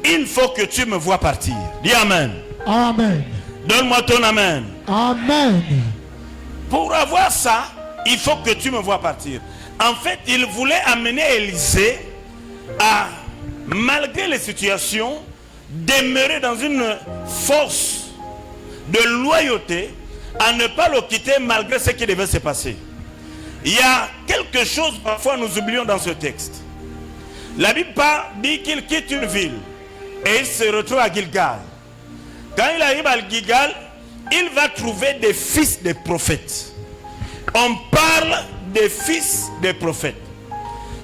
il faut que tu me vois partir. Dis Amen. Amen. Donne-moi ton Amen. Amen. Pour avoir ça, il faut que tu me vois partir. En fait, il voulait amener Élisée à, malgré les situations, demeurer dans une force de loyauté, à ne pas le quitter malgré ce qui devait se passer. Il y a quelque chose parfois nous oublions dans ce texte. La Bible dit qu'il quitte une ville et il se retrouve à Gilgal. Quand il arrive à Gilgal, il va trouver des fils des prophètes. On parle des fils des prophètes.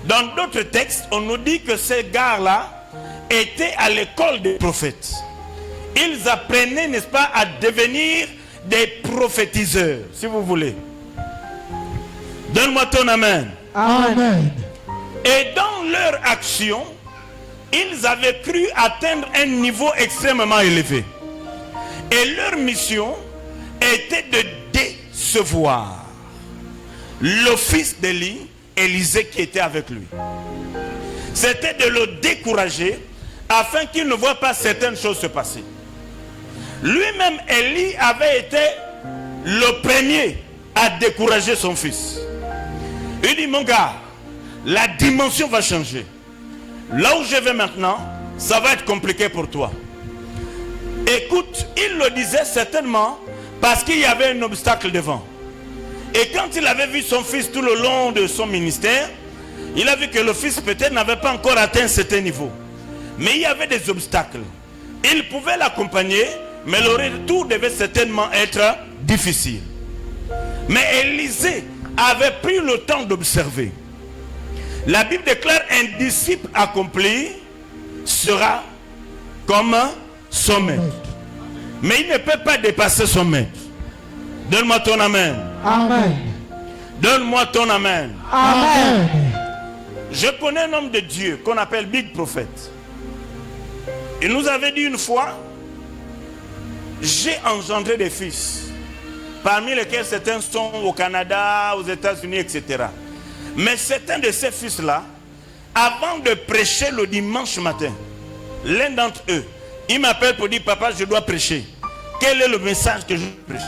Dans d'autres textes, on nous dit que ces gars-là étaient à l'école des prophètes. Ils apprenaient, n'est-ce pas, à devenir des prophétiseurs, si vous voulez. Donne-moi ton Amen. Amen. Et dans leur action, ils avaient cru atteindre un niveau extrêmement élevé. Et leur mission était de décevoir le fils d'Élie, Élisée, qui était avec lui. C'était de le décourager afin qu'il ne voit pas certaines choses se passer. Lui-même, Élie, avait été le premier à décourager son fils. Il dit: mon gars, la dimension va changer. Là où je vais maintenant, ça va être compliqué pour toi. Écoute, il le disait certainement parce qu'il y avait un obstacle devant. Et quand il avait vu son fils tout le long de son ministère, il a vu que le fils peut-être n'avait pas encore atteint un certain niveau. Mais il y avait des obstacles. Il pouvait l'accompagner, mais le retour devait certainement être difficile. Mais Élisée avait pris le temps d'observer. La Bible déclare: un disciple accompli sera comme son maître. Mais il ne peut pas dépasser son maître. Donne-moi ton Amen. Amen. Donne-moi ton Amen. Amen. Je connais un homme de Dieu qu'on appelle Big Prophet. Il nous avait dit une fois j'ai engendré des fils, parmi lesquels certains sont au Canada, aux États-Unis, etc. Mais certains de ces fils-là, avant de prêcher le dimanche matin, l'un d'entre eux, il m'appelle pour dire, papa, je dois prêcher. Quel est le message que je prêche?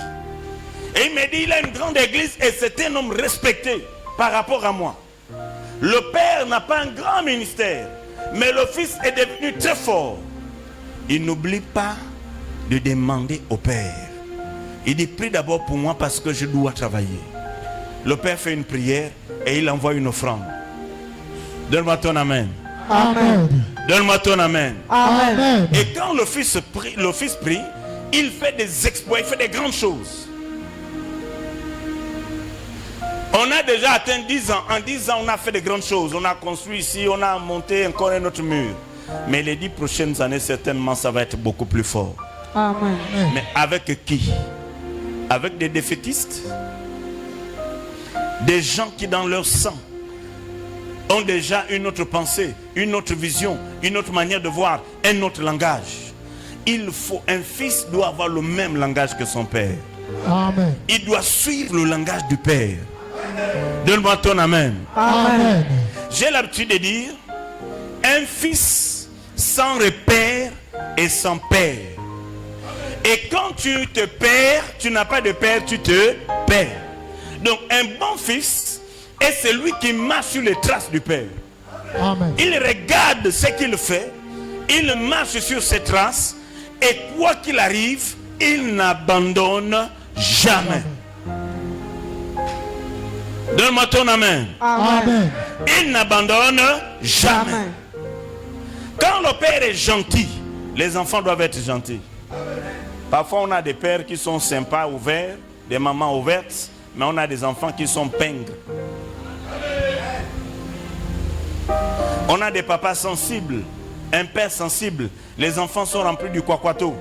Et il me dit, il a une grande église et c'est un homme respecté par rapport à moi. Le père n'a pas un grand ministère, mais le fils est devenu très fort. Il n'oublie pas de demander au père. Il dit, prie d'abord pour moi parce que je dois travailler. Le père fait une prière et il envoie une offrande. Donne-moi ton amen. Amen. Donne-moi ton amen. Amen. Et quand le fils prie, il fait des exploits, il fait des grandes choses. On a déjà atteint 10 ans. En 10 ans, on a fait de grandes choses. On a construit ici, on a monté encore un autre mur. Mais les 10 prochaines années, certainement, ça va être beaucoup plus fort. Amen. Mais avec qui? Avec des défaitistes? Des gens qui dans leur sang ont déjà une autre pensée, une autre vision, une autre manière de voir, un autre langage. Un fils doit avoir le même langage que son père. Amen. Il doit suivre le langage du père. Donne-moi ton amen. Amen. J'ai l'habitude de dire, un fils sans repère et sans père. Et quand tu te perds, tu n'as pas de père, tu te perds. Donc un bon fils est celui qui marche sur les traces du père. Amen. Il regarde ce qu'il fait, il marche sur ses traces, et quoi qu'il arrive, il n'abandonne jamais. Donne-moi ton amen. Amen. Il n'abandonne jamais. Quand le père est gentil, les enfants doivent être gentils. Parfois on a des pères qui sont sympas, ouverts, des mamans ouvertes, mais on a des enfants qui sont pingres. On a des papas sensibles, un père sensible. Les enfants sont remplis du kwakwato.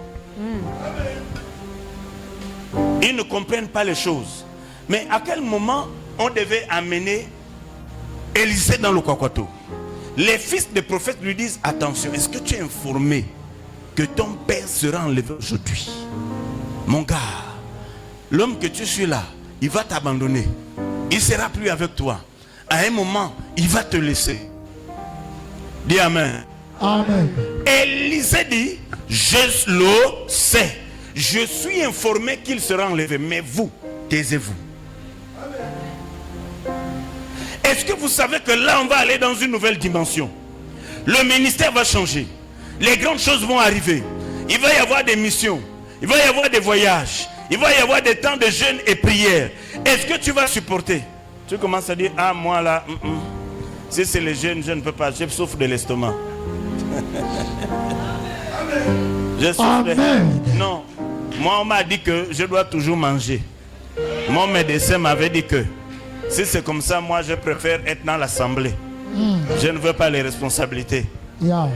Ils ne comprennent pas les choses. Mais à quel moment on devait amener Élisée dans le kwakwato? Les fils des prophètes lui disent, attention, est-ce que tu es informé que ton père sera enlevé aujourd'hui? Mon gars, l'homme que tu suis là, il va t'abandonner. Il ne sera plus avec toi. À un moment, il va te laisser. Dis amen. Amen. Élisée dit, je le sais. Je suis informé qu'il sera enlevé. Mais vous, taisez-vous. Est-ce que vous savez que là, on va aller dans une nouvelle dimension? Le ministère va changer. Les grandes choses vont arriver. Il va y avoir des missions. Il va y avoir des voyages. Il va y avoir des temps de jeûne et prière. Est-ce que tu vas supporter? Tu commences à dire, ah moi là, si c'est le jeûne, je ne peux pas. Je souffre de l'estomac. Je souffre de... Non. Moi, on m'a dit que je dois toujours manger. Mon médecin m'avait dit que si c'est comme ça, moi je préfère être dans l'assemblée. Je ne veux pas les responsabilités. Yeah.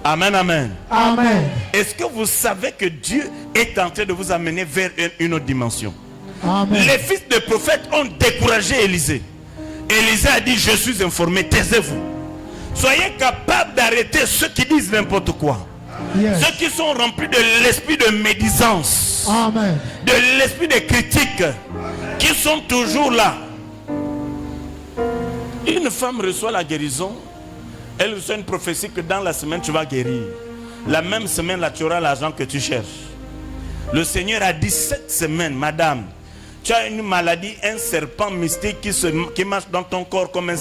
Amen, amen. Amen. Est-ce que vous savez que Dieu est en train de vous amener vers une autre dimension? Amen. Les fils de prophètes ont découragé Élisée. Élisée a dit, je suis informé, taisez-vous. Soyez capables d'arrêter ceux qui disent n'importe quoi. Yes. Ceux qui sont remplis de l'esprit de médisance. Amen. De l'esprit de critique. Qui sont toujours là. Une femme reçoit la guérison. Elle reçoit une prophétie que dans la semaine tu vas guérir. La même semaine là tu auras l'argent que tu cherches. Le Seigneur a dit cette semaine, madame, tu as une maladie, un serpent mystique qui marche dans ton corps comme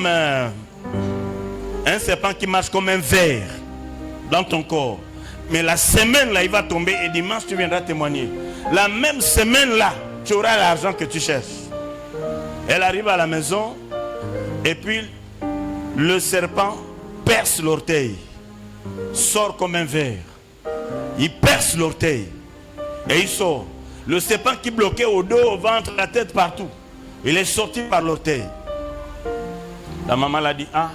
un serpent qui marche comme un ver dans ton corps. Mais la semaine là il va tomber et dimanche tu viendras témoigner. La même semaine là tu auras l'argent que tu cherches. Elle arrive à la maison et puis le serpent perce l'orteil, sort comme un ver. Il perce l'orteil et il sort. Le serpent qui bloquait au dos, au ventre, la tête, partout, il est sorti par l'orteil. La maman l'a dit, ah,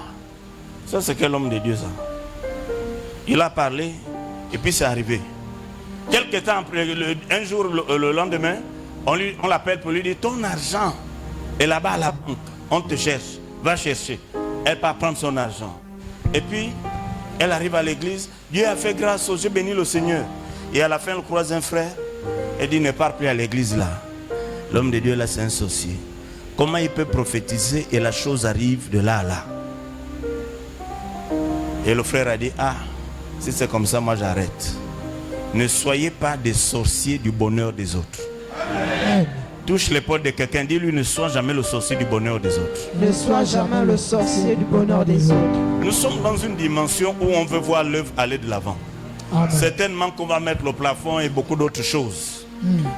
ça c'est quel homme de Dieu ça? Il a parlé et puis c'est arrivé. Quelque temps après, un jour, le lendemain, on l'appelle pour lui dire, ton argent est là-bas à la banque, on te cherche, va chercher. Elle part prendre son argent. Et puis, elle arrive à l'église. Dieu a fait grâce, j'ai béni le Seigneur. Et à la fin, il croise un frère et dit, ne pars plus à l'église là. L'homme de Dieu là, c'est un sorcier. Comment il peut prophétiser et la chose arrive de là à là? Et le frère a dit, ah, si c'est comme ça, moi j'arrête. Ne soyez pas des sorciers du bonheur des autres. Amen. Touche l'épaule de quelqu'un, dis-lui, ne sois jamais le sorcier du bonheur des autres. Ne sois jamais le sorcier du bonheur des autres. Nous sommes dans une dimension où on veut voir l'œuvre aller de l'avant. Amen. Certainement qu'on va mettre le plafond et beaucoup d'autres choses.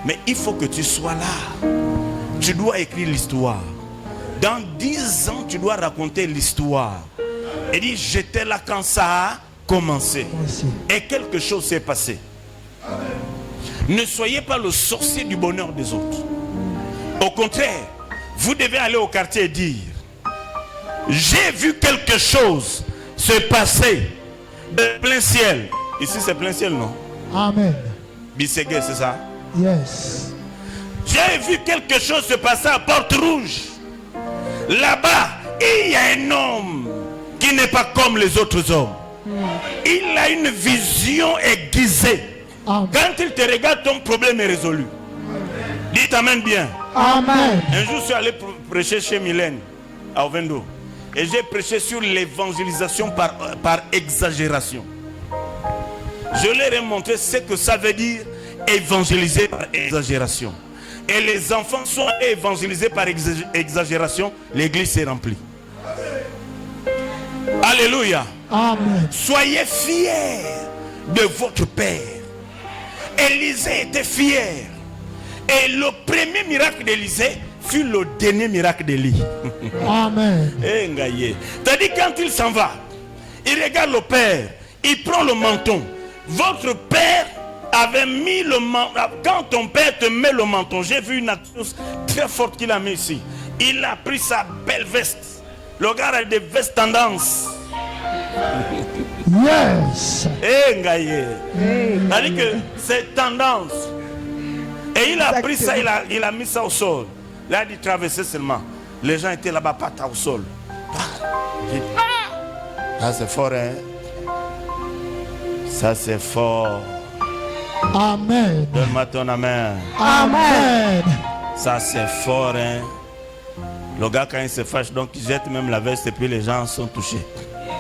Mais il faut que tu sois là. Tu dois écrire l'histoire. Dans 10 ans, tu dois raconter l'histoire. Et dire, j'étais là quand ça a commencé. Merci. Et quelque chose s'est passé. Ne soyez pas le sorcier du bonheur des autres. Au contraire, vous devez aller au quartier et dire, j'ai vu quelque chose se passer de plein ciel. Ici c'est plein ciel, non? Amen. Bisségué, c'est ça? Yes. J'ai vu quelque chose se passer à Porte Rouge. Là-bas, il y a un homme qui n'est pas comme les autres hommes. Il a une vision aiguisée. Amen. Quand il te regarde, ton problème est résolu. Dites amen bien. Amen. Un jour, je suis allé prêcher chez Mylène, à Ovendo. Et j'ai prêché sur l'évangélisation par exagération. Je leur ai montré ce que ça veut dire évangéliser par exagération. Et les enfants sont évangélisés par exagération, l'église s'est remplie. Alléluia. Amen. Soyez fiers de votre Père. Élisée était fier. Et le premier miracle d'Élisée fut le dernier miracle d'Élie. Amen. C'est-à-dire quand il s'en va, il regarde le Père, il prend le menton. Votre Père avait mis le menton. Quand ton Père te met le menton, j'ai vu une action très forte qu'il a mis ici. Il a pris sa belle veste. Le gars a des vestes tendances. Yes. C'est-à-dire que c'est tendance. Et il a pris ça, il a mis ça au sol. Là, il traversait seulement. Les gens étaient là-bas, pas au sol. Ça c'est fort, hein? Ça c'est fort. Amen. Donne-moi ton amen. Amen. Ça c'est fort, hein? Le gars quand il se fâche, donc il jette même la veste et puis les gens sont touchés.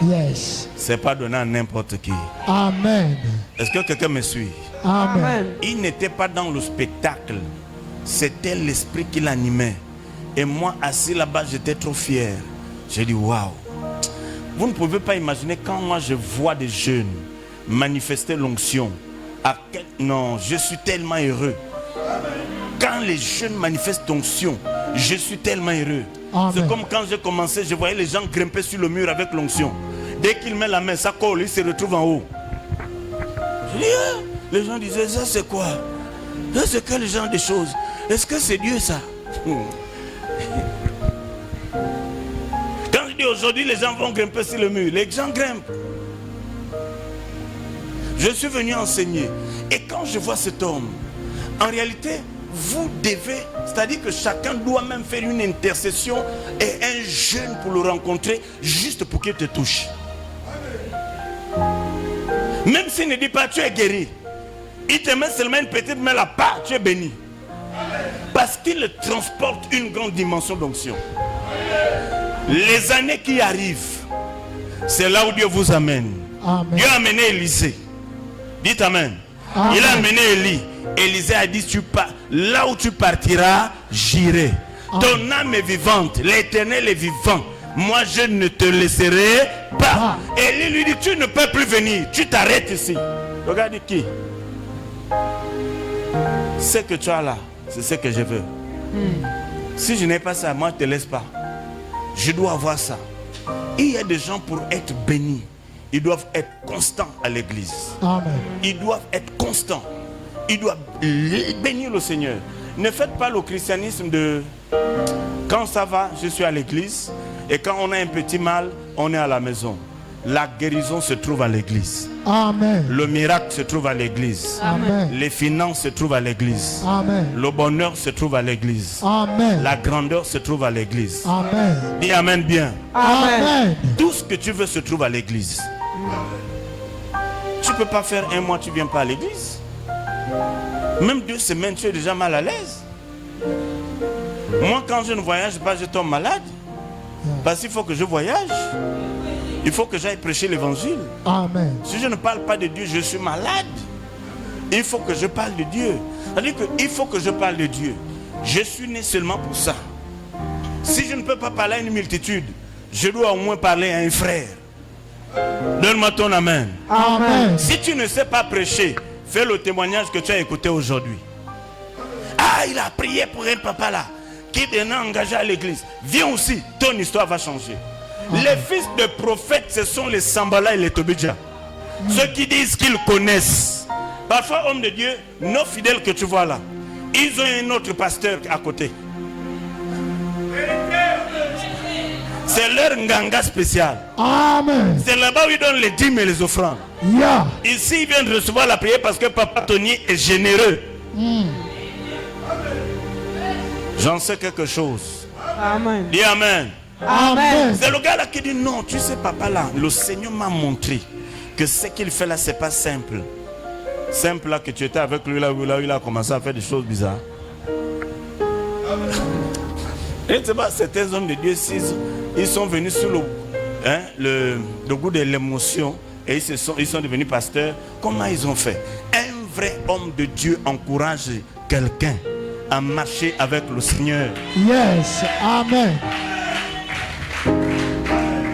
Yes. C'est pas donné à n'importe qui. Amen. Est-ce que quelqu'un me suit? Amen. Il n'était pas dans le spectacle. C'était l'esprit qui l'animait. Et moi, assis là-bas, j'étais trop fier. J'ai dit, waouh. Vous ne pouvez pas imaginer quand moi je vois des jeunes manifester l'onction. Non, je suis tellement heureux. Quand les jeunes manifestent l'onction, je suis tellement heureux. C'est comme quand j'ai commencé, je voyais les gens grimper sur le mur avec l'onction. Dès qu'il met la main, ça colle, il se retrouve en haut. Je dis, ah. Les gens disaient, ça c'est quoi? Ça c'est quel genre de choses? Est-ce que c'est Dieu ça? Quand je dis aujourd'hui, les gens vont grimper sur le mur, les gens grimpent. Je suis venu enseigner. Et quand je vois cet homme, en réalité, vous devez, c'est-à-dire que chacun doit même faire une intercession et un jeûne pour le rencontrer, juste pour qu'il te touche. Même s'il ne dit pas tu es guéri, il te met seulement une petite main là-bas, tu es béni. Parce qu'il transporte une grande dimension d'onction. Les années qui arrivent, c'est là où Dieu vous amène. Amen. Dieu a amené Élisée. Dites amen. Amen. Il a amené Élie. Élisée a dit, là où tu partiras, j'irai. Ton âme est vivante, l'Éternel est vivant. Moi, je ne te laisserai pas. Élie lui dit, tu ne peux plus venir. Tu t'arrêtes ici. Regarde qui? Ce que tu as là, c'est ce que je veux. Si je n'ai pas ça, moi, je ne te laisse pas. Je dois avoir ça. Il y a des gens pour être bénis. Ils doivent être constants à l'église. Amen. Ils doivent être constants. Ils doivent bénir le Seigneur. Ne faites pas le christianisme de quand ça va, je suis à l'église. Et quand on a un petit mal, on est à la maison. La guérison se trouve à l'église. Amen. Le miracle se trouve à l'église. Amen. Les finances se trouvent à l'église. Amen. Le bonheur se trouve à l'église. Amen. La grandeur se trouve à l'église. Amen. Dis amen bien. Amen. Tout ce que tu veux se trouve à l'église. Tu ne peux pas faire un mois, tu ne viens pas à l'église. Même 2 semaines, tu es déjà mal à l'aise. Moi, quand je ne voyage pas, je tombe malade. Parce qu'il faut que je voyage. Il faut que j'aille prêcher l'évangile. Amen. Si je ne parle pas de Dieu, je suis malade. Il faut que je parle de Dieu. C'est-à-dire qu'il faut que je parle de Dieu. Je suis né seulement pour ça. Si je ne peux pas parler à une multitude, je dois au moins parler à un frère. Donne-moi ton amen. Amen. Si tu ne sais pas prêcher, fais le témoignage que tu as écouté aujourd'hui. Ah, il a prié pour un papa là, qui est engagé à l'église. Viens aussi, ton histoire va changer. Les fils de prophètes, ce sont les Sambala et les Tobidja. Ceux qui disent qu'ils connaissent. Parfois, hommes de Dieu, nos fidèles que tu vois là, ils ont un autre pasteur à côté. C'est leur nganga spécial. Amen. C'est là-bas où ils donnent les dîmes et les offrandes. Yeah. Ici, ils viennent recevoir la prière parce que Papa Tony est généreux. J'en sais quelque chose. Amen. Dis Amen. Amen. C'est le gars là qui dit non, tu sais papa là, le Seigneur m'a montré que ce qu'il fait là, c'est pas simple. Simple là que tu étais avec lui là où il a commencé à faire des choses bizarres. Et c'est pas certains hommes de Dieu, ils sont venus sur le goût de l'émotion et ils sont devenus pasteurs. Comment ils ont fait? Un vrai homme de Dieu encourage quelqu'un à marcher avec le Seigneur. Yes. Amen.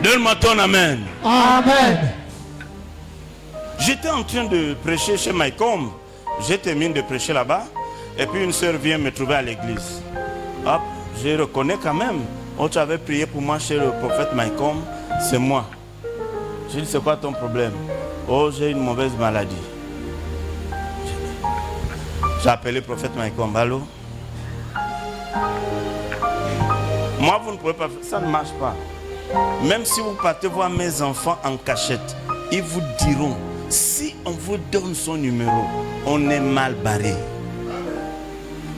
Donne-moi ton amen. Amen. J'étais en train de prêcher chez Mycomb. J'ai terminé de prêcher là-bas. Et puis une soeur vient me trouver à l'église. Hop, je reconnais quand même. Oh, tu avais prié pour moi chez le prophète Mycomb. C'est moi. J'ai dit, c'est quoi ton problème? Oh, j'ai une mauvaise maladie. J'ai appelé le prophète Mycomb. Allô? Moi, vous ne pouvez pas faire. Ça ne marche pas. Même si vous partez voir mes enfants en cachette, ils vous diront, si on vous donne son numéro, on est mal barré.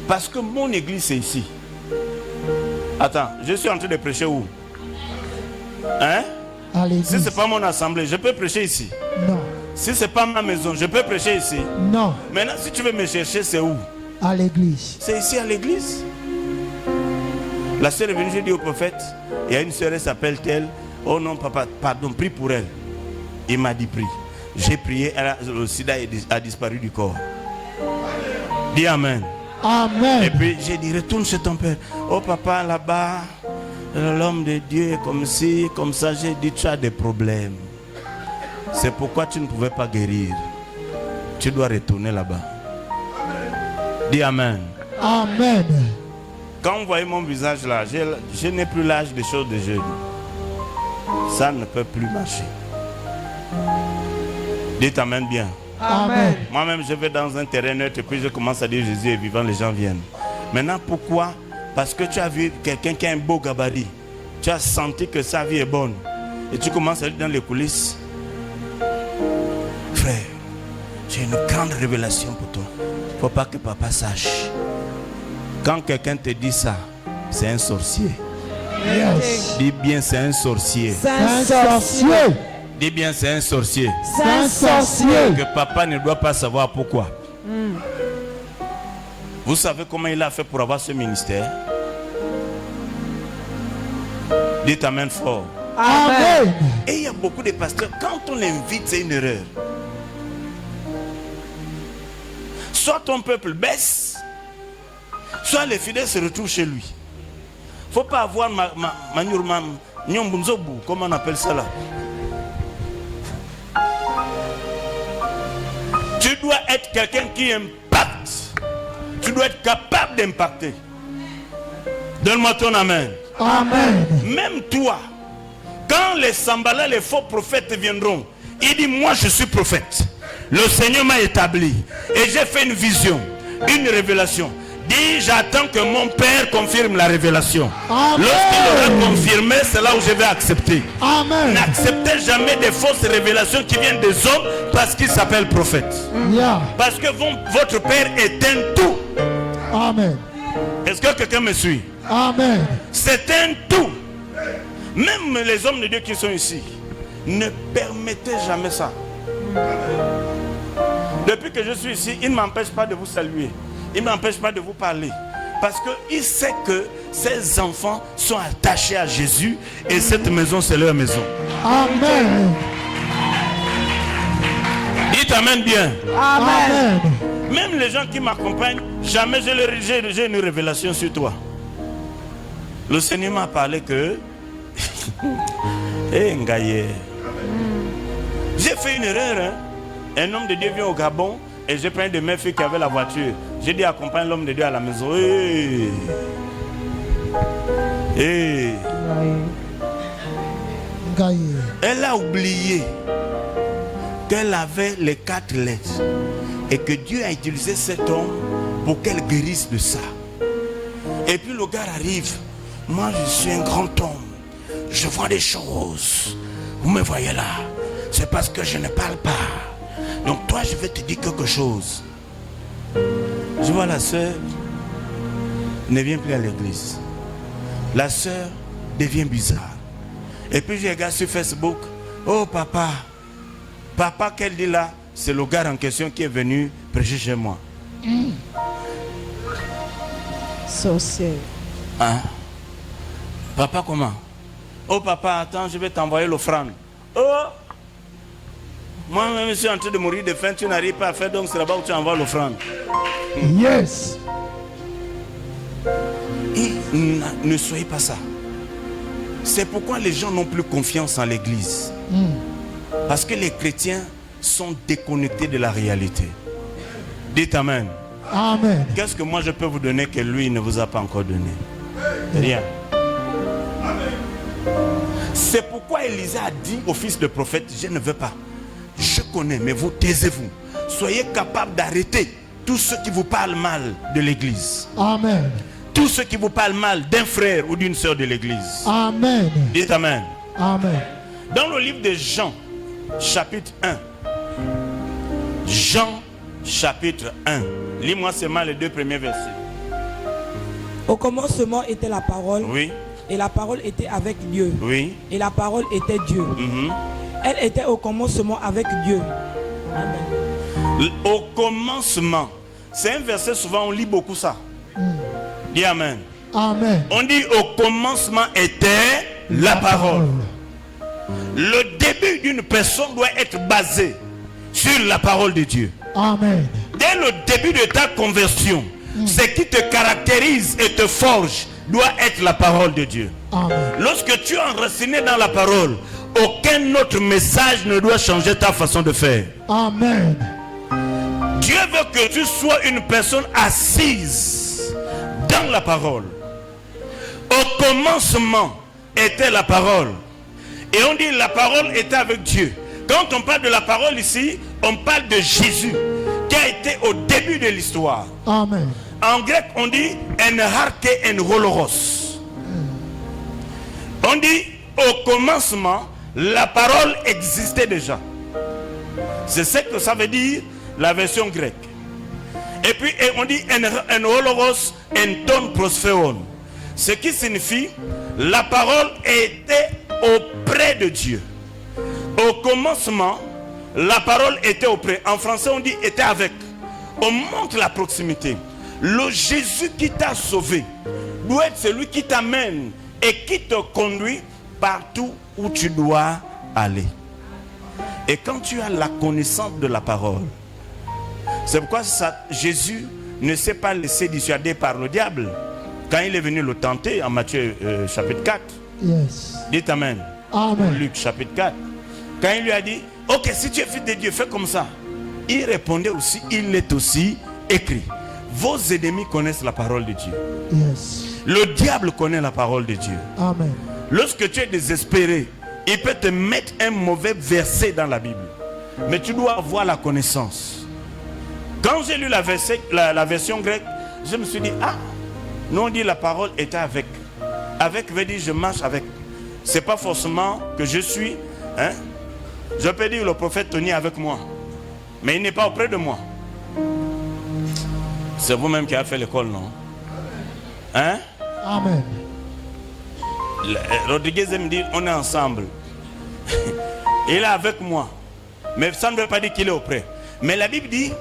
Parce que mon église c'est ici. Attends, je suis en train de prêcher où? Hein? À l'église. Si c'est pas mon assemblée, je peux prêcher ici. Non. Si c'est pas ma maison, je peux prêcher ici. Non. Maintenant, si tu veux me chercher, c'est où? À l'église. C'est ici à l'église. La sœur est venue, j'ai dit au prophète, il y a une sœur, elle s'appelle telle. Oh non, papa, pardon, prie pour elle. Il m'a dit prie. J'ai prié, le sida a disparu du corps. Dis amen. Amen. Et puis j'ai dit, retourne chez ton père. Oh papa, là-bas, l'homme de Dieu est comme ci, comme ça. J'ai dit, tu as des problèmes. C'est pourquoi tu ne pouvais pas guérir. Tu dois retourner là-bas. Dis amen. Amen. Quand vous voyez mon visage là, je n'ai plus l'âge des choses de jeune. Ça ne peut plus marcher. Dites amen bien. Amen. Moi-même, je vais dans un terrain neutre et puis je commence à dire Jésus est vivant, les gens viennent. Maintenant, pourquoi? Parce que tu as vu quelqu'un qui a un beau gabarit. Tu as senti que sa vie est bonne. Et tu commences à dire dans les coulisses, frère, j'ai une grande révélation pour toi. Il ne faut pas que papa sache. Quand quelqu'un te dit ça, c'est un sorcier. Yes. Dis bien, c'est un sorcier. C'est un sorcier. Dis bien, c'est un sorcier. C'est un sorcier. Que papa ne doit pas savoir pourquoi. Vous savez comment il a fait pour avoir ce ministère? Dites amen fort. Amen. Et il y a beaucoup de pasteurs, quand on l'invite, c'est une erreur. Soit ton peuple baisse, soit les fidèles se retrouvent chez lui. Il ne faut pas avoir comment on appelle ça là? Tu dois être quelqu'un qui impacte. Tu dois être capable d'impacter. Donne-moi ton amen. Amen. Même toi, quand les Sambala, les faux prophètes viendront, il dit, moi je suis prophète. Le Seigneur m'a établi. Et j'ai fait une vision, une révélation. Dis, j'attends que mon Père confirme la révélation. Lorsqu'il aura confirmé, c'est là où je vais accepter. Amen. N'acceptez jamais des fausses révélations qui viennent des hommes parce qu'ils s'appellent prophètes. Yeah. Parce que votre Père est un tout. Amen. Est-ce que quelqu'un me suit? Amen. C'est un tout. Même les hommes de Dieu qui sont ici, ne permettez jamais ça. Depuis que je suis ici, il ne m'empêche pas de vous saluer. Il ne m'empêche pas de vous parler. Parce qu'il sait que ses enfants sont attachés à Jésus et cette maison, c'est leur maison. Amen. Dites Amen bien. Amen. Même les gens qui m'accompagnent, jamais j'ai une révélation sur toi. Le Seigneur m'a parlé que... Ngaye. J'ai fait une erreur. Un homme de Dieu vient au Gabon et j'ai pris une de mes filles qui avait la voiture. J'ai dit accompagne l'homme de Dieu à la maison. Elle a oublié qu'elle avait les 4 lettres et que Dieu a utilisé cet homme pour qu'elle guérisse de ça. Et puis le gars arrive. Moi je suis un grand homme. Je vois des choses. Vous me voyez là. C'est parce que je ne parle pas. Donc toi je vais te dire quelque chose. Je vois la soeur ne vient plus à l'église. La soeur devient bizarre. Et puis je regarde sur Facebook. Oh papa. Papa qu'elle dit là, c'est le gars en question qui est venu prêcher chez moi. Sorcier. Hein? Papa comment? Oh papa, attends, je vais t'envoyer l'offrande. Oh! Moi-même, je suis en train de mourir de faim, tu n'arrives pas à faire, donc c'est là-bas où tu envoies l'offrande. Yes. Et ne soyez pas ça. C'est pourquoi les gens n'ont plus confiance en l'église. Parce que les chrétiens sont déconnectés de la réalité. Dites Amen. Amen. Qu'est-ce que moi je peux vous donner que lui ne vous a pas encore donné? Rien. C'est pourquoi Élisée a dit au fils de prophète, je ne veux pas. Je connais, mais vous taisez-vous. Soyez capables d'arrêter tous ceux qui vous parlent mal de l'église. Amen. Tous ceux qui vous parlent mal d'un frère ou d'une soeur de l'église. Amen. Dites Amen. Amen. Dans le livre de Jean, chapitre 1. Jean, chapitre 1. Lis-moi seulement les 2 premiers versets. Au commencement était la parole. Oui. Et la parole était avec Dieu. Oui. Et la parole était Dieu. Elle était au commencement avec Dieu. Amen. Au commencement. C'est un verset, souvent on lit beaucoup ça. Dis Amen. Amen. On dit au commencement était la parole. Le début d'une personne doit être basé sur la parole de Dieu. Amen. Dès le début de ta conversion, ce qui te caractérise et te forge doit être la parole de Dieu. Amen. Lorsque tu es enraciné dans la parole, aucun autre message ne doit changer ta façon de faire. Amen. Dieu veut que tu sois une personne assise dans la parole. Au commencement était la parole. Et on dit la parole était avec Dieu. Quand on parle de la parole ici, on parle de Jésus qui a été au début de l'histoire. Amen. En grec, on dit en harke en holoros. On dit au commencement, la parole existait déjà. C'est ce que ça veut dire la version grecque. Et puis on dit en holoros en ton prosphéon. Ce qui signifie la parole était auprès de Dieu. Au commencement, la parole était auprès. En français, on dit était avec. On montre la proximité. Le Jésus qui t'a sauvé doit être celui qui t'amène et qui te conduit partout où tu dois aller. Et quand tu as la connaissance de la parole, c'est pourquoi Jésus ne s'est pas laissé dissuader par le diable quand il est venu le tenter en Matthieu chapitre 4. Yes. Dites Amen. Amen. Luc chapitre 4. Quand il lui a dit, ok, si tu es fils de Dieu, fais comme ça. Il répondait aussi, il est aussi écrit. Vos ennemis connaissent la parole de Dieu. Yes. Le diable connaît la parole de Dieu. Amen. Lorsque tu es désespéré, il peut te mettre un mauvais verset dans la Bible. Mais tu dois avoir la connaissance. Quand j'ai lu la version grecque, je me suis dit, ah, nous on dit la parole était avec. Avec veut dire je marche avec. C'est pas forcément que je suis. Hein? Je peux dire le prophète Tony est avec moi. Mais il n'est pas auprès de moi. C'est vous-même qui avez fait l'école, non? Hein? Amen. Rodriguez me dit, on est ensemble. Il est avec moi. Mais ça ne veut pas dire qu'il est auprès. Mais la Bible dit,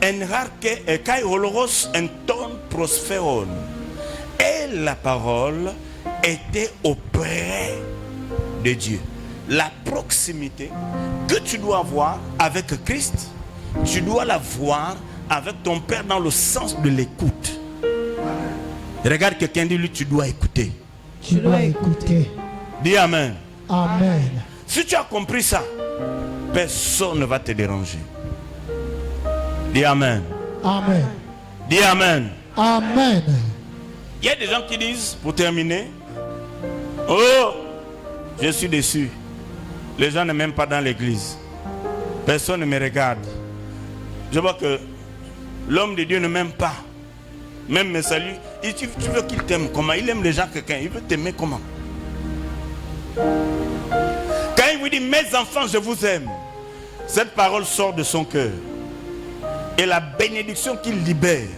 en rarque kai holoros en ton prosperon. Et la parole était auprès de Dieu. La proximité que tu dois avoir avec Christ, tu dois la voir avec ton Père dans le sens de l'écoute. Regarde quelqu'un, dit lui, tu dois écouter. Tu dois écouter. Dis Amen. Amen. Si tu as compris ça, personne ne va te déranger. Dis Amen. Amen. Dis Amen. Amen. Il y a des gens qui disent, pour terminer, oh, je suis déçu. Les gens ne m'aiment pas dans l'église. Personne ne me regarde. Je vois que l'homme de Dieu ne m'aime pas. Même me salue. Et tu veux qu'il t'aime comment? Il aime les gens quelqu'un. Il veut t'aimer comment? Quand il vous dit, mes enfants, je vous aime, cette parole sort de son cœur. Et la bénédiction qu'il libère,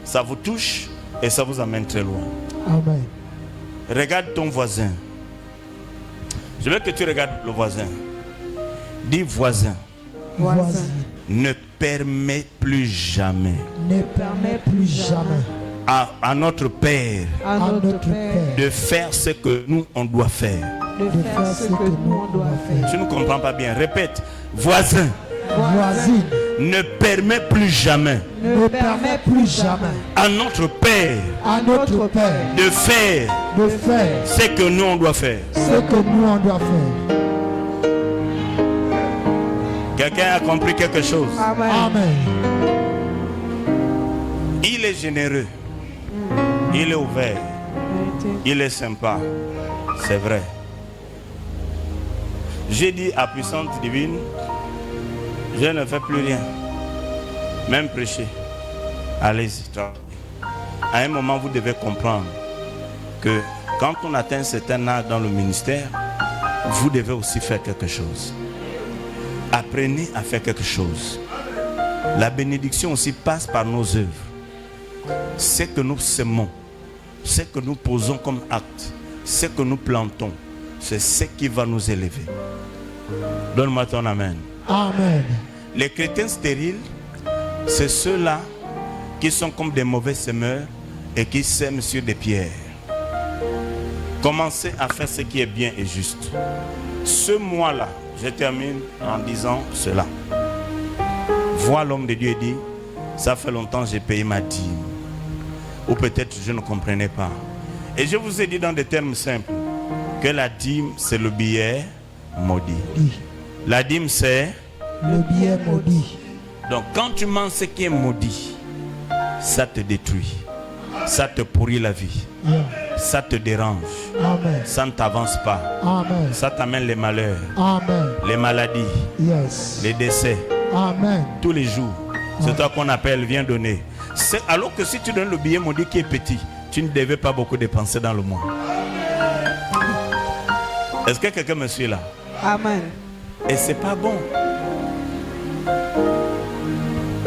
ça vous touche et ça vous amène très loin. Amen. Regarde ton voisin. Je veux que tu regardes le voisin. Dis voisin. Voisin. Ne permets plus jamais Ne permet plus jamais à notre Père à notre Père de faire ce que nous on doit faire. de faire ce que nous on doit faire. Tu ne comprends pas bien. Répète. Voisin. Voisine. Ne permet plus jamais Ne permet plus jamais à notre Père à notre Père de faire de faire ce que nous on doit faire. ce que nous on doit faire. Quelqu'un a compris quelque chose? Amen. Il est généreux. Il est ouvert. Il est sympa. C'est vrai. J'ai dit à puissance divine, je ne fais plus rien. Même prêcher. Allez-y. À un moment, vous devez comprendre que quand on atteint un certain âge dans le ministère, vous devez aussi faire quelque chose. Apprenez à faire quelque chose. La bénédiction aussi passe par nos œuvres. Ce que nous semons, ce que nous posons comme acte, ce que nous plantons, c'est ce qui va nous élever. Donne-moi ton amen. Amen. Les chrétiens stériles, c'est ceux-là qui sont comme des mauvais semeurs et qui sèment sur des pierres. Commencez à faire ce qui est bien et juste. Ce mois-là, je termine en disant cela. Vois l'homme de Dieu et dit, ça fait longtemps que j'ai payé ma dîme. Ou peut-être je ne comprenais pas. Et je vous ai dit dans des termes simples que la dîme, c'est le billet maudit. La dîme, c'est Le billet maudit. donc quand tu manges ce qui est maudit, ça te détruit. Ça te pourrit la vie. Yeah. Ça te dérange. Amen. Ça ne t'avance pas. Amen. Ça t'amène les malheurs, Amen. les maladies, Yes. les décès. Amen. Tous les jours. C'est toi qu'on appelle, viens donner. Alors que si tu donnes le billet maudit qui est petit, tu ne devais pas beaucoup dépenser dans le mois. Est-ce que quelqu'un me suit là? Amen. Et c'est pas bon.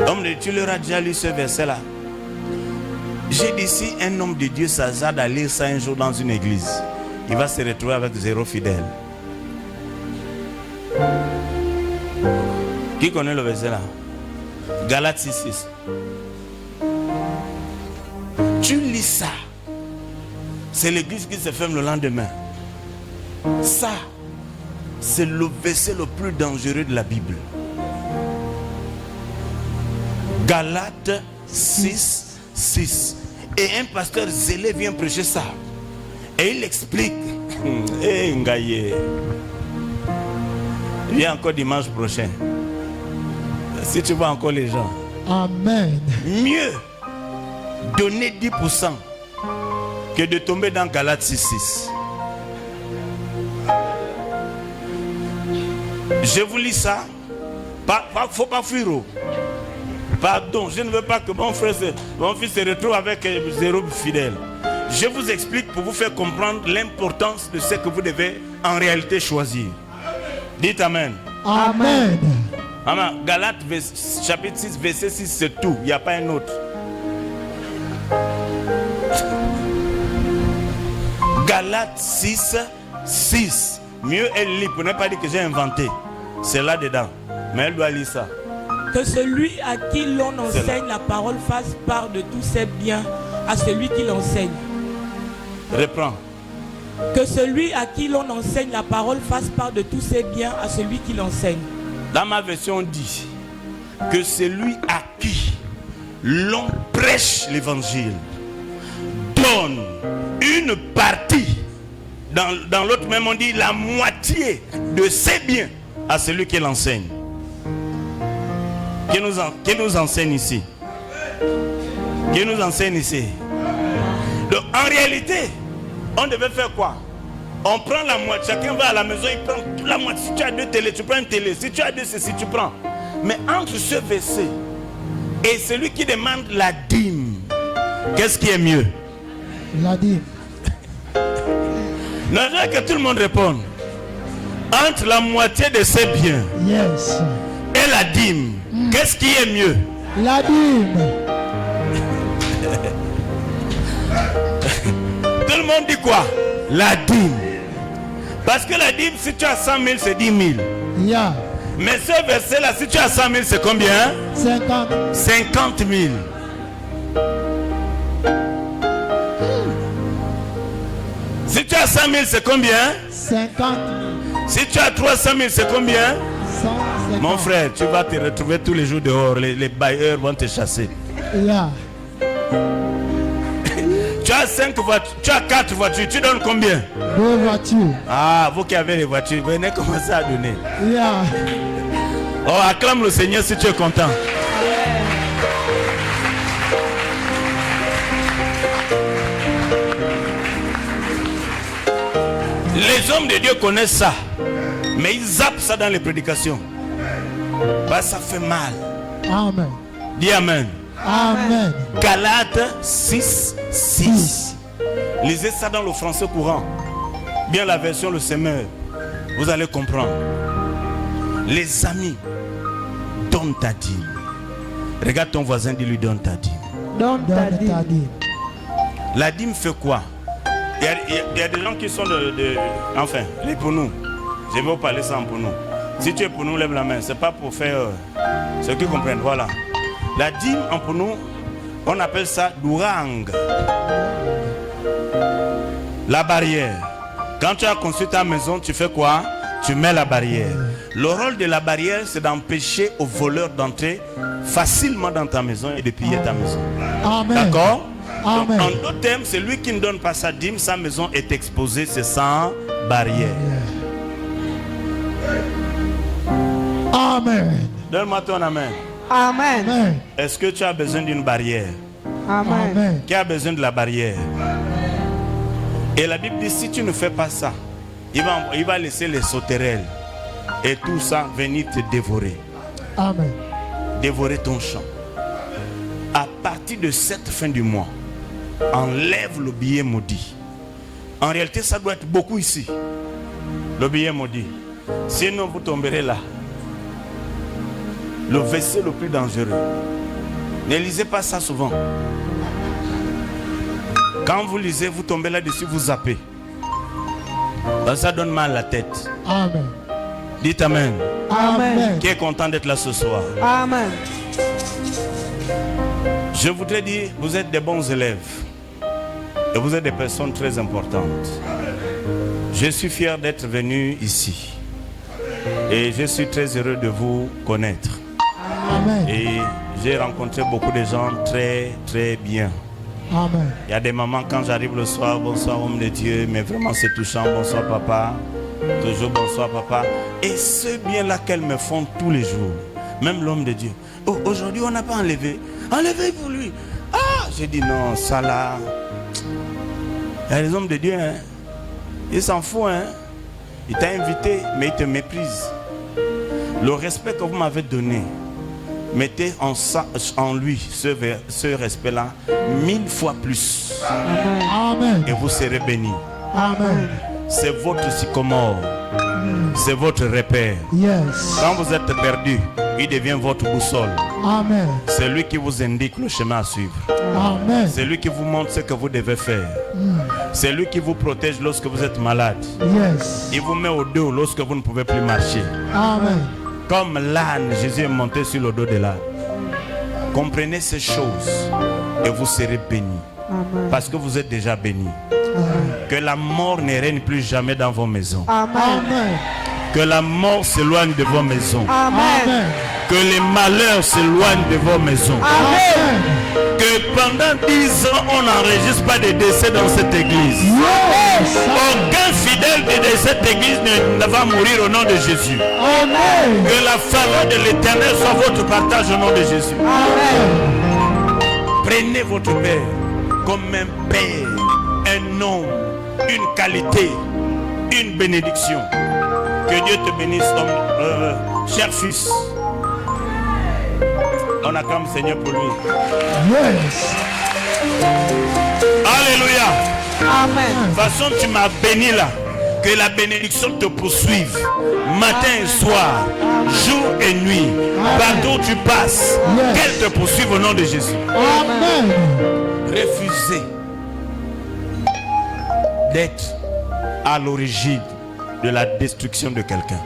Homme de Dieu, tu leur as déjà lu ce verset là. J'ai dit si un homme de Dieu s'hasarde à lire ça un jour dans une église, il va se retrouver avec 0 fidèle. Qui connaît le verset là? Galates 6:6. Tu lis ça. C'est l'église qui se ferme le lendemain. Ça, c'est le verset le plus dangereux de la Bible. Galates 6:6. Et un pasteur zélé vient prêcher ça. Et il explique. Eh, Ngaye. Viens encore dimanche prochain. Si tu vois encore les gens. Amen. Mieux donner 10% que de tomber dans Galates 6:6. Je vous lis ça. Faut pas fuir. Pardon, je ne veux pas que mon fils se retrouve avec 0 fidèle. Je vous explique pour vous faire comprendre l'importance de ce que vous devez en réalité choisir. Dites Amen. Amen. Amen. Galates chapitre 6, verset 6, c'est tout. Il n'y a pas un autre. Galates 6:6. Mieux elle lit pour ne pas dire que j'ai inventé. C'est là dedans. Mais elle doit lire ça. Que celui à qui l'on enseigne la parole fasse part de tous ses biens à celui qui l'enseigne. Reprends. Que celui à qui l'on enseigne la parole fasse part de tous ses biens à celui qui l'enseigne. Dans ma version, on dit que celui à qui l'on prêche l'évangile donne une partie. Dans l'autre même, on dit la moitié de ses biens à celui qui l'enseigne. Qui nous enseigne ici? Qui nous enseigne ici? Donc, en réalité, on devait faire quoi? On prend la moitié. Chacun va à la maison, il prend la moitié. Si tu as 2 télés, tu prends une télé. Si tu as 2 ceci, tu prends. Mais entre ce verset et celui qui demande la dîme, qu'est-ce qui est mieux? La dîme. Non, je veux que tout le monde réponde. Entre la moitié de ses biens, Yes. et la dîme, qu'est-ce qui est mieux? La dîme. Tout le monde dit quoi? La dîme. Parce que la dîme, si tu as 100 000, c'est 10 000. Yeah. Mais ce verset-là, si tu as 100 000, c'est combien? 50. 50 000. Si tu as 100 000, c'est combien? 50 000. Si tu as 300 000, c'est combien? 150. Mon frère, tu vas te retrouver tous les jours dehors. Les bailleurs vont te chasser. Yeah. Tu as 5 voitures, tu as 4 voitures, tu donnes combien? 2 voitures. Ah, vous qui avez les voitures, venez commencer à donner. Yeah. Oh, acclame le Seigneur si tu es content. Les hommes de Dieu connaissent ça, mais ils zappent ça dans les prédications. Bah, ça fait mal. Amen. Dis Amen. Amen. Galates 6, 6. Lisez ça dans le français courant. Bien la version le semeur. Vous allez comprendre. Les amis, donne ta dîme. Regarde ton voisin, dis-lui donne ta dîme. Donne ta dîme. La dîme fait quoi? Il y a des gens qui sont enfin, les pour nous. Je vais vous parler ça pour nous. Si tu es pour nous, lève la main. C'est pas pour faire ceux qui comprennent. Voilà. La dîme en pour nous, on appelle ça l'ourang. La barrière. Quand tu as construit ta maison, tu fais quoi? Tu mets la barrière. Le rôle de la barrière, c'est d'empêcher aux voleurs d'entrer facilement dans ta maison et de piller ta maison. Amen. D'accord? Donc, Amen. en d'autres termes, c'est lui qui ne donne pas sa dîme, sa maison est exposée, c'est sans barrière. Amen. Donne-moi ton amen. Amen. Amen. Est-ce que tu as besoin d'une barrière? Amen. Amen. Qui a besoin de la barrière? Et la Bible dit, si tu ne fais pas ça, il va laisser les sauterelles et tout ça venir te dévorer. Amen. Dévorer ton champ. À partir de cette fin du mois, enlève le billet maudit. En réalité, ça doit être beaucoup ici. Le billet maudit. Sinon, vous tomberez là. Le verset le plus dangereux. Ne lisez pas ça souvent. Quand vous lisez, vous tombez là-dessus, vous zappez. Ça donne mal à la tête. Amen. Dites Amen. Amen. Qui est content d'être là ce soir? Amen. Je voudrais dire, vous êtes des bons élèves. Et vous êtes des personnes très importantes. Je suis fier d'être venu ici. Et je suis très heureux de vous connaître. Amen. Et j'ai rencontré beaucoup de gens très, très bien. Amen. Il y a des moments quand j'arrive le soir, bonsoir homme de Dieu, mais vraiment c'est touchant, bonsoir papa. Toujours bonsoir papa. Et ce bien-là qu'elles me font tous les jours. Même l'homme de Dieu. Oh, aujourd'hui on n'a pas enlevé. Enlevez pour lui. Ah, j'ai dit non, ça là. Il y a les hommes de Dieu, hein. Ils s'en foutent, hein. Il t'a invité, mais il te méprise. Le respect que vous m'avez donné, mettez en lui ce respect-là 1000 fois plus. Amen. Et vous serez bénis. Amen. C'est votre sycomore. C'est votre repère. Yes. Quand vous êtes perdu, il devient votre boussole. Amen. C'est lui qui vous indique le chemin à suivre. Amen. C'est lui qui vous montre ce que vous devez faire. C'est lui qui vous protège lorsque vous êtes malade. Yes. Il vous met au dos lorsque vous ne pouvez plus marcher. Amen. Comme l'âne, Jésus est monté sur le dos de l'âne. Comprenez ces choses et vous serez bénis. Parce que vous êtes déjà bénis. Que la mort ne règne plus jamais dans vos maisons. Amen. Que la mort s'éloigne de vos maisons. Amen. Que les malheurs s'éloignent de vos maisons. Amen. Que pendant 10 ans, on n'enregistre pas de décès dans cette église. Yes. Aucun fidèle de cette église ne va mourir au nom de Jésus. Amen. Que la faveur de l'Éternel soit votre partage au nom de Jésus. Amen. Prenez votre Père comme un Père, un homme, une qualité, une bénédiction. Que Dieu te bénisse, cher fils. On acclame Seigneur pour lui. Yes. Alléluia. Amen. De toute façon, tu m'as béni là. Que la bénédiction te poursuive. Matin et soir, jour et nuit. Partout où tu passes. Qu'elle te poursuive au nom de Jésus. Amen. Refusez d'être à l'origine de la destruction de quelqu'un.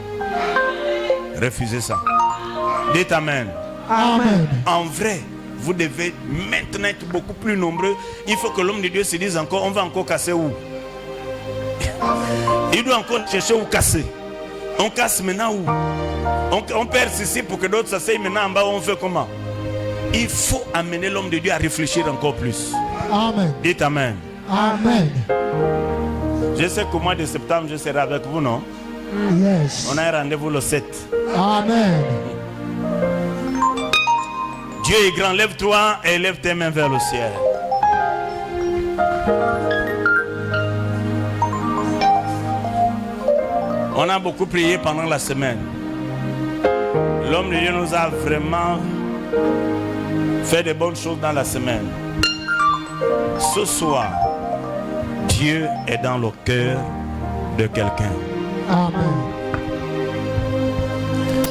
Refusez ça. Dites Amen. Amen. En vrai, vous devez maintenant être beaucoup plus nombreux. Il faut que l'homme de Dieu se dise encore, on va encore casser où? Il doit encore chercher où casser. On casse maintenant où? On perce ici pour que d'autres s'asseyent maintenant en bas. On fait comment? Il faut amener l'homme de Dieu à réfléchir encore plus. Amen. Dites Amen. Amen. Je sais qu'au mois de septembre, je serai avec vous, non? Yes. On a un rendez-vous le 7. Amen. Dieu est grand. Lève-toi et lève tes mains vers le ciel. On a beaucoup prié pendant la semaine. L'homme de Dieu nous a vraiment fait de bonnes choses dans la semaine. Ce soir, Dieu est dans le cœur de quelqu'un. Amen.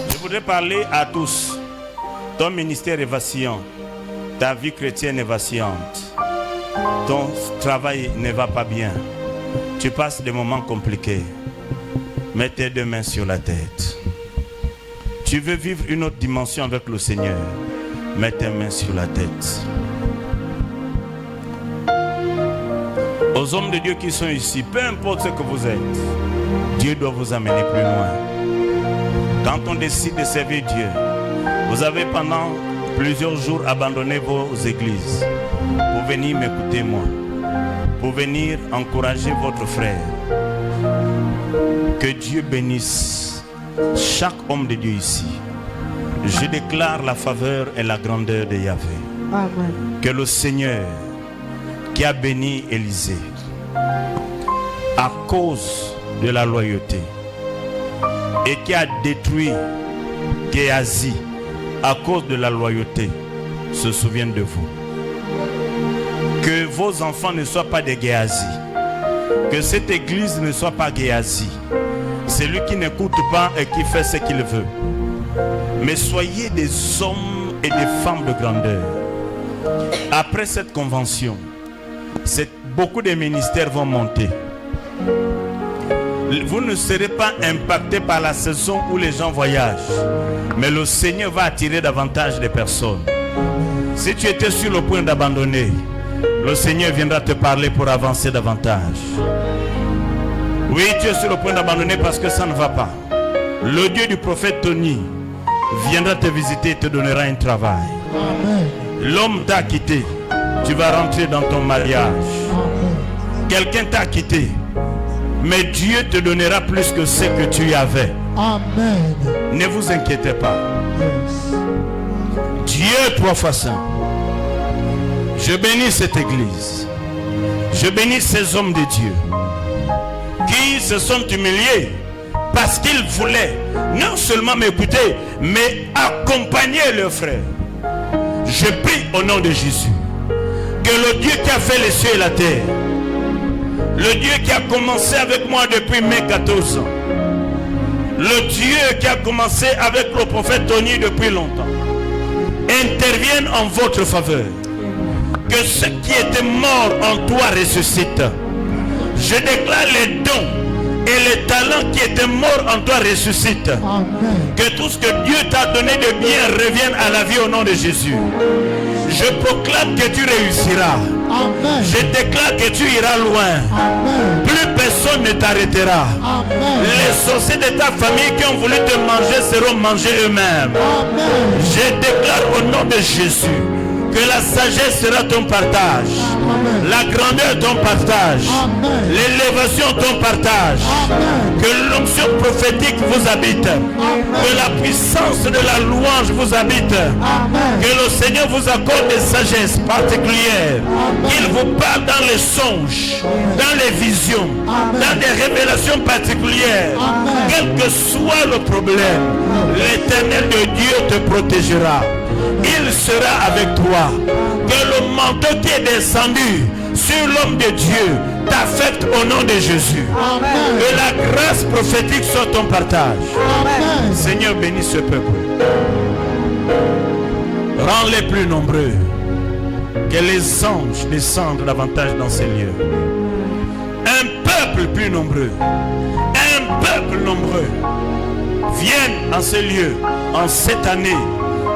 Je voudrais parler à tous. Ton ministère est vacillant. Ta vie chrétienne est vacillante. Ton travail ne va pas bien. Tu passes des moments compliqués. Mets tes deux mains sur la tête. Tu veux vivre une autre dimension avec le Seigneur. Mets tes mains sur la tête. Aux hommes de Dieu qui sont ici, peu importe ce que vous êtes, Dieu doit vous amener plus loin. Quand on décide de servir Dieu, vous avez pendant plusieurs jours abandonné vos églises pour venir m'écouter moi, pour venir encourager votre frère. Que Dieu bénisse chaque homme de Dieu ici. Je déclare la faveur et la grandeur de Yahvé. Amen. Que le Seigneur qui a béni Élisée à cause de la loyauté et qui a détruit Géasi à cause de la loyauté se souvienne de vous. Que vos enfants ne soient pas des Géasi. Que cette église ne soit pas Géasi. Celui qui n'écoute pas et qui fait ce qu'il veut. Mais soyez des hommes et des femmes de grandeur. Après cette convention, beaucoup de ministères vont monter. Vous ne serez pas impactés par la saison où les gens voyagent. Mais le Seigneur va attirer davantage de personnes. Si tu étais sur le point d'abandonner, le Seigneur viendra te parler pour avancer davantage. Oui, tu es sur le point d'abandonner parce que ça ne va pas. Le Dieu du prophète Tony viendra te visiter et te donnera un travail. Amen. L'homme t'a quitté. Tu vas rentrer dans ton mariage. Amen. Quelqu'un t'a quitté. Mais Dieu te donnera plus que ce que tu avais. Amen. Ne vous inquiétez pas. Yes. Dieu trois fois saint. Je bénis cette église. Je bénis ces hommes de Dieu qui se sont humiliés parce qu'ils voulaient non seulement m'écouter, mais accompagner leurs frères. Je prie au nom de Jésus que le Dieu qui a fait les cieux et la terre, le Dieu qui a commencé avec moi depuis mes 14 ans, le Dieu qui a commencé avec le prophète Tony depuis longtemps, intervienne en votre faveur. Que ce qui était mort en toi ressuscite. Je déclare les dons Et le talent qui était mort en toi ressuscite. Amen. Que tout ce que Dieu t'a donné de bien revienne à la vie au nom de Jésus. Je proclame que tu réussiras. Amen. Je déclare que tu iras loin. Amen. Plus personne ne t'arrêtera. Amen. Les sorciers de ta famille qui ont voulu te manger seront mangés eux-mêmes. Amen. Je déclare au nom de Jésus que la sagesse sera ton partage. Amen. La grandeur ton partage. Amen. L'élévation ton partage. Amen. Que l'onction prophétique vous habite. Que la puissance de la louange vous habite. Amen. Que le Seigneur vous accorde des sagesses particulières. Qu'il vous parle dans les songes, dans les visions, dans des révélations particulières. Quel que soit le problème, l'Éternel de Dieu te protégera. Il sera avec toi. Que le manteau qui est descendu sur l'homme de Dieu t'affecte au nom de Jésus. Amen. Que la grâce prophétique soit ton partage. Amen. Seigneur, bénis ce peuple. Rends-les plus nombreux. Que les anges descendent davantage dans ces lieux. Un peuple plus nombreux. Un peuple nombreux. Viennent en ces lieux en cette année,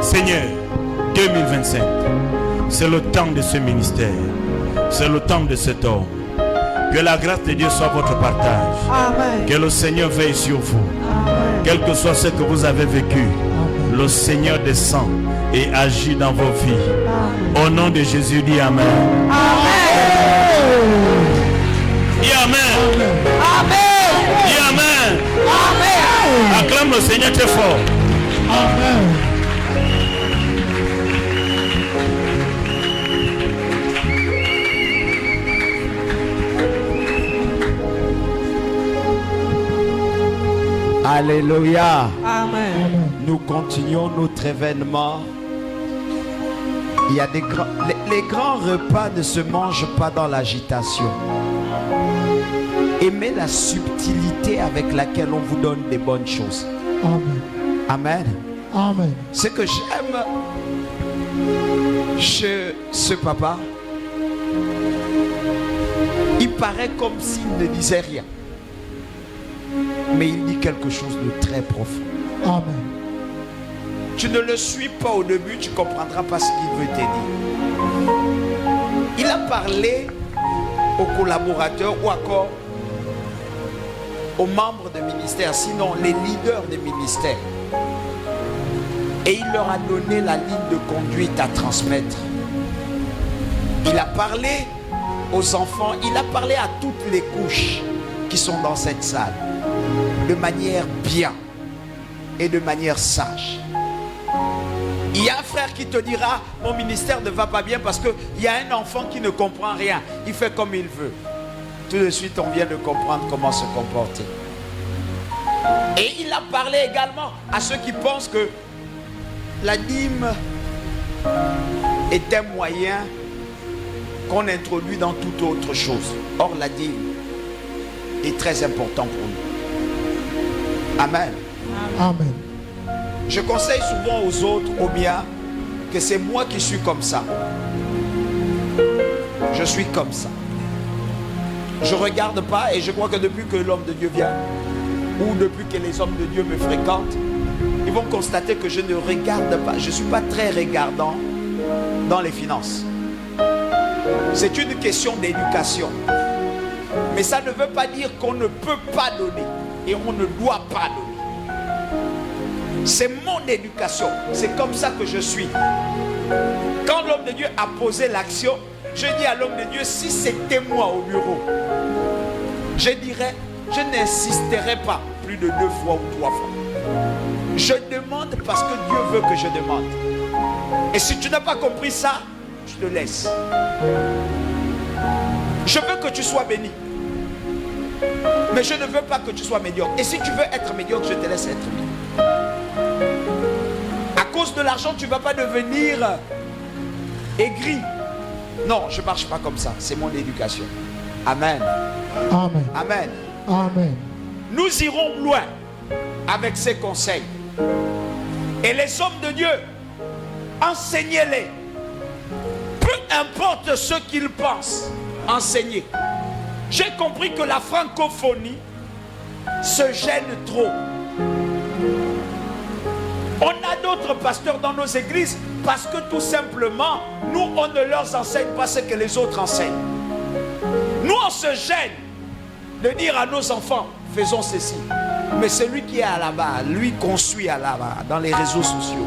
Seigneur, 2025. C'est le temps de ce ministère. C'est le temps de cet homme. Que la grâce de Dieu soit votre partage. Amen. Que le Seigneur veille sur vous. Quel que soit ce que vous avez vécu, le Seigneur descend et agit dans vos vies. Au nom de Jésus, dis Amen. Dis Amen. Dis Amen. Acclame le Seigneur très fort. Amen. Alléluia. Amen. Nous continuons notre événement. Il y a des grands, les grands repas ne se mangent pas dans l'agitation. Aimez la subtilité avec laquelle on vous donne des bonnes choses. Amen. Amen. Amen. Ce que j'aime chez ce papa, il paraît comme s'il ne disait rien. Mais il dit quelque chose de très profond. Amen. Tu ne le suis pas au début, tu ne comprendras pas ce qu'il veut te dire. Il a parlé aux collaborateurs ou encore aux membres de ministère, sinon les leaders des ministères. Et il leur a donné la ligne de conduite à transmettre. Il a parlé aux enfants, il a parlé à toutes les couches qui sont dans cette salle, de manière bien et de manière sage. Il y a un frère qui te dira, mon ministère ne va pas bien parce qu'il y a un enfant qui ne comprend rien, il fait comme il veut. Tout de suite, on vient de comprendre comment se comporter. Et il a parlé également à ceux qui pensent que la dîme est un moyen qu'on introduit dans toute autre chose. Or, la dîme est très important pour nous. Amen. Amen. Je conseille souvent aux autres, aux miens, que c'est moi qui suis comme ça. Je suis comme ça. Je ne regarde pas et je crois que depuis que l'homme de Dieu vient, ou depuis que les hommes de Dieu me fréquentent, ils vont constater que je ne regarde pas. Je ne suis pas très regardant dans les finances. C'est une question d'éducation. Mais ça ne veut pas dire qu'on ne peut pas donner et on ne doit pas donner. C'est mon éducation. C'est comme ça que je suis. Quand l'homme de Dieu a posé l'action, je dis à l'homme de Dieu, si c'était moi au bureau, je dirais, je n'insisterai pas plus de 2 fois ou 3 fois. Je demande parce que Dieu veut que je demande. Et si tu n'as pas compris ça, je te laisse. Je veux que tu sois béni. Mais je ne veux pas que tu sois médiocre. Et si tu veux être médiocre, je te laisse être médiocre. À cause de l'argent, tu ne vas pas devenir aigri. Non, je ne marche pas comme ça. C'est mon éducation. Amen. Amen. Amen. Amen. Nous irons loin avec ces conseils. Et les hommes de Dieu, enseignez-les. Peu importe ce qu'ils pensent, enseignez. J'ai compris que la francophonie se gênent trop. On a d'autres pasteurs dans nos églises parce que tout simplement, nous, on ne leur enseigne pas ce que les autres enseignent. Nous, on se gêne de dire à nos enfants, faisons ceci. Mais celui qui est à là-bas, lui qu'on suit à là-bas, dans les réseaux sociaux,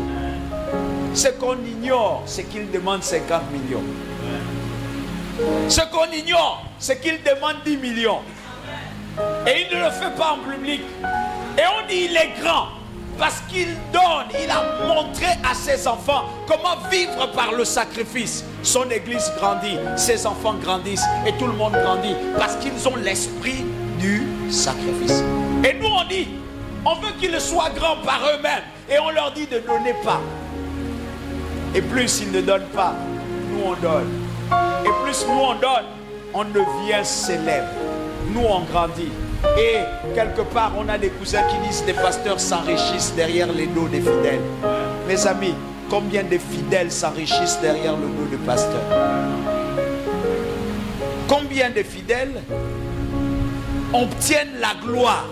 ce qu'on ignore, c'est qu'il demande 50 millions. Ce qu'on ignore, c'est qu'il demande 10 millions. Et il ne le fait pas en public. Et on dit il est grand. Parce qu'il donne, il a montré à ses enfants comment vivre par le sacrifice. Son église grandit, ses enfants grandissent et tout le monde grandit. Parce qu'ils ont l'esprit du sacrifice. Et nous on dit, on veut qu'ils soient grands par eux-mêmes. Et on leur dit de ne donner pas. Et plus ils ne donnent pas, nous on donne. Et plus nous on donne, on devient célèbre. Nous on grandit. Et quelque part on a des cousins qui disent des pasteurs s'enrichissent derrière les dos des fidèles. Mes amis, combien de fidèles s'enrichissent derrière le dos de pasteurs? Combien de fidèles obtiennent la gloire,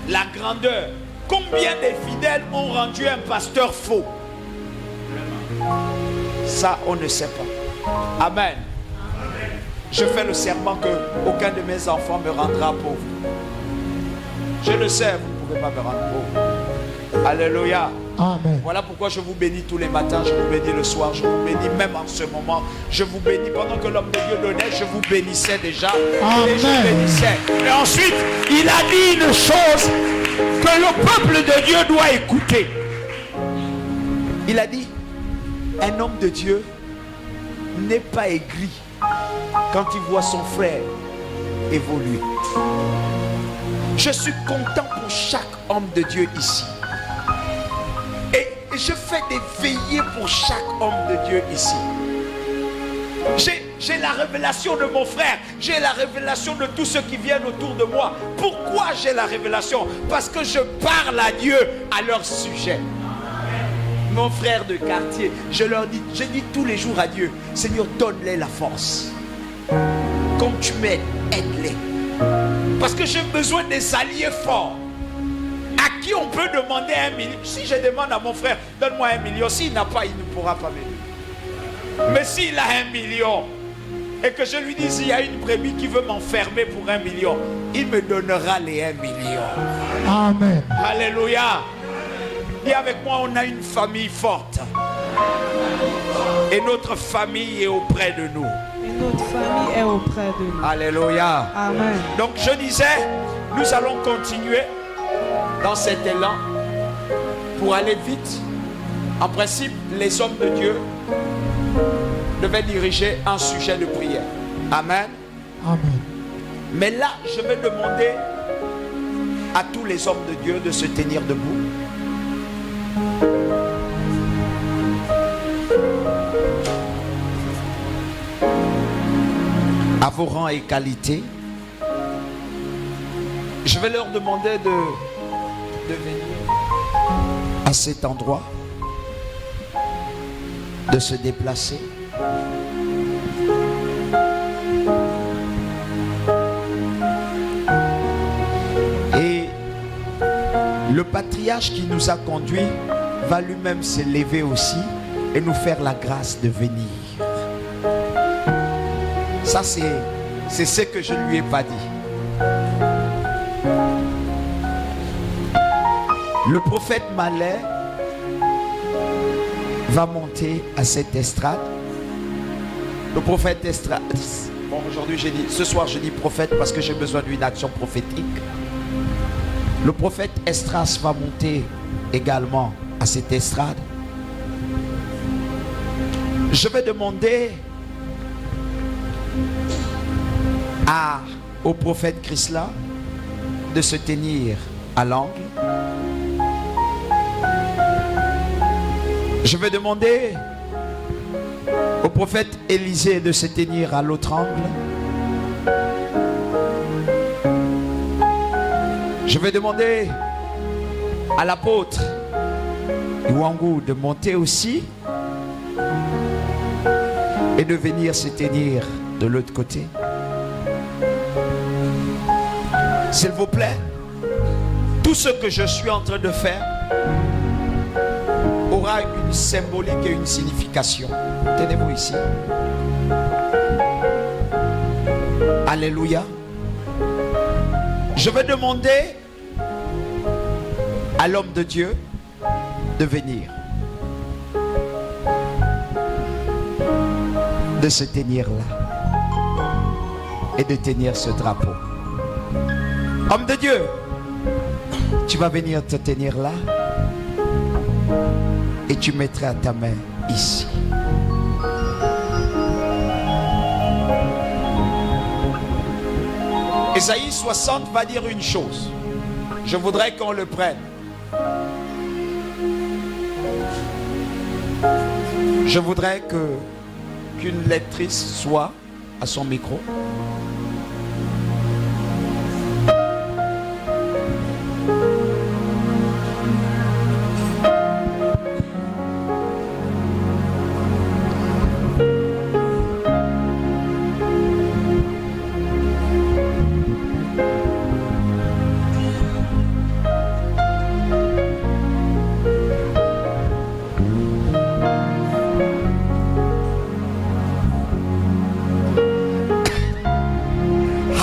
la grandeur? Combien de fidèles ont rendu un pasteur faux? Ça on ne sait pas. Amen. Je fais le serment que aucun de mes enfants me rendra pauvre. Je le sais, vous ne pouvez pas me rendre pauvre. Alléluia. Amen. Voilà pourquoi je vous bénis tous les matins, je vous bénis le soir, je vous bénis même en ce moment. Je vous bénis pendant que l'homme de Dieu donnait, je vous bénissais déjà. Amen. Et je bénissais. Et ensuite, il a dit une chose que le peuple de Dieu doit écouter. Il a dit, un homme de Dieu n'est pas aigri quand il voit son frère évoluer. Je suis content pour chaque homme de Dieu ici. Et je fais des veillées pour chaque homme de Dieu ici. J'ai la révélation de mon frère. J'ai la révélation de tous ceux qui viennent autour de moi. Pourquoi j'ai la révélation? Parce que je parle à Dieu à leur sujet. Mon frère de quartier, je dis tous les jours à Dieu, Seigneur, donne-les la force. Comme tu m'aides, aide-les. Parce que j'ai besoin des alliés forts. À qui on peut demander 1 million? Si je demande à mon frère, donne-moi 1 million, s'il n'a pas, il ne pourra pas m'aider. Mais s'il a 1 million, et que je lui dise, il y a une brebis qui veut m'enfermer pour 1 million, il me donnera les 1 million. Amen. Alléluia. Et avec moi, on a une famille forte. Et notre famille est auprès de nous. Et notre famille est auprès de nous. Alléluia. Amen. Donc je disais, nous allons continuer dans cet élan pour aller vite. En principe, les hommes de Dieu devaient diriger un sujet de prière. Amen. Amen. Mais là, je vais demander à tous les hommes de Dieu de se tenir debout. À vos rangs et qualités, je vais leur demander de venir à cet endroit, de se déplacer. Et le patriarche qui nous a conduits va lui-même se lever aussi et nous faire la grâce de venir. Ça, c'est ce que je ne lui ai pas dit. Le prophète Malais va monter à cette estrade. Le prophète estrade. Bon, aujourd'hui, ce soir, je dis prophète parce que j'ai besoin d'une action prophétique. Le prophète Esdras va monter également à cette estrade. Je vais demander au prophète Chrysla de se tenir à l'angle. Je vais demander au prophète Élisée de se tenir à l'autre angle. Je vais demander à l'apôtre Iwangu de monter aussi et de venir se tenir de l'autre côté. S'il vous plaît, tout ce que je suis en train de faire aura une symbolique et une signification. Tenez-vous ici. Alléluia. Je vais demander à l'homme de Dieu de venir, de se tenir là et de tenir ce drapeau. Homme de Dieu, tu vas venir te tenir là et tu mettras ta main ici. Ésaïe 60 va dire une chose. Je voudrais qu'on le prenne. Je voudrais qu'une lectrice soit à son micro.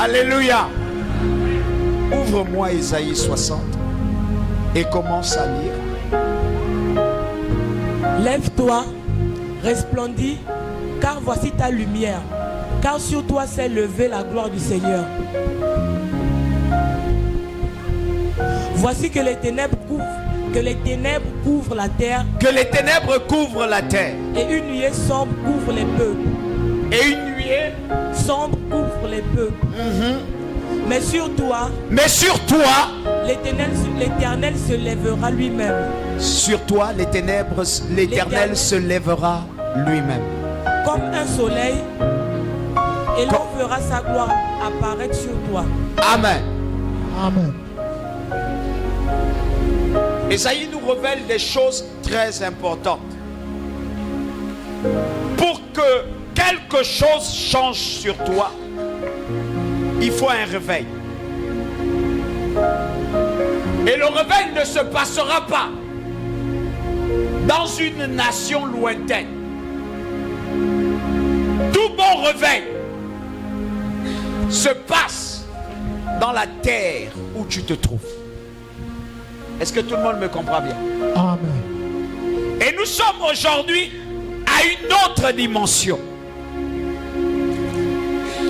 Alléluia. Ouvre-moi Ésaïe 60 et commence à lire. Lève-toi, resplendis, car voici ta lumière, car sur toi s'est levée la gloire du Seigneur. Voici que les ténèbres couvrent la terre. Que les ténèbres couvrent la terre. Et une nuée sombre couvre les peuples. Et une nuée sombre couvre les peuples. Mais sur toi, l'Éternel se lèvera lui-même. Sur toi, l'Éternel se lèvera lui-même. Comme un soleil, et l'on fera sa gloire apparaître sur toi. Amen. Amen. Ésaïe nous révèle des choses très importantes. Pour que quelque chose change sur toi, il faut un réveil. Et le réveil ne se passera pas dans une nation lointaine. Tout bon réveil se passe dans la terre où tu te trouves. Est-ce que tout le monde me comprend bien? Amen. Et nous sommes aujourd'hui à une autre dimension.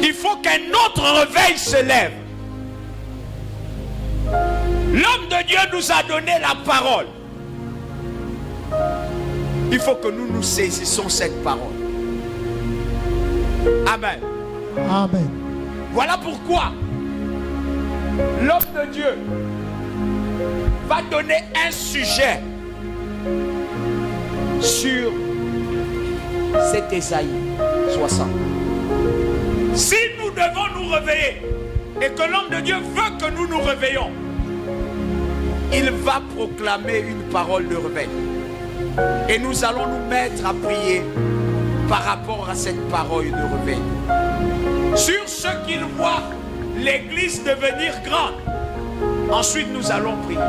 Il faut qu'un autre réveil se lève. L'homme de Dieu nous a donné la parole. Il faut que nous saisissons cette parole. Amen. Amen. Voilà pourquoi l'homme de Dieu va donner un sujet sur cet Ésaïe 60. Si nous devons nous réveiller et que l'homme de Dieu veut que nous nous réveillons, il va proclamer une parole de réveil. Et nous allons nous mettre à prier par rapport à cette parole de réveil. Sur ce qu'il voit l'église devenir grande. Ensuite, nous allons prier.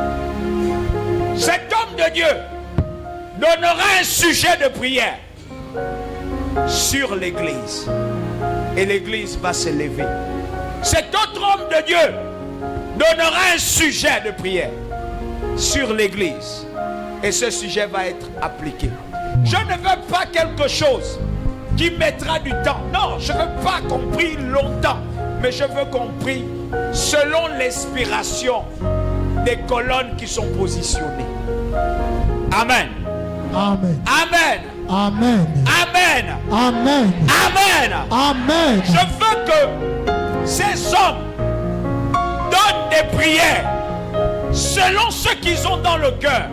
Cet homme de Dieu donnera un sujet de prière sur l'église. Et l'église va se lever. Cet autre homme de Dieu donnera un sujet de prière sur l'église. Et ce sujet va être appliqué. Je ne veux pas quelque chose qui mettra du temps. Non, je ne veux pas qu'on prie longtemps. Mais je veux qu'on prie selon l'inspiration des colonnes qui sont positionnées. Amen. Amen. Amen. Amen. Amen. Amen. Amen. Amen. Je veux que ces hommes donnent des prières selon ce qu'ils ont dans le cœur.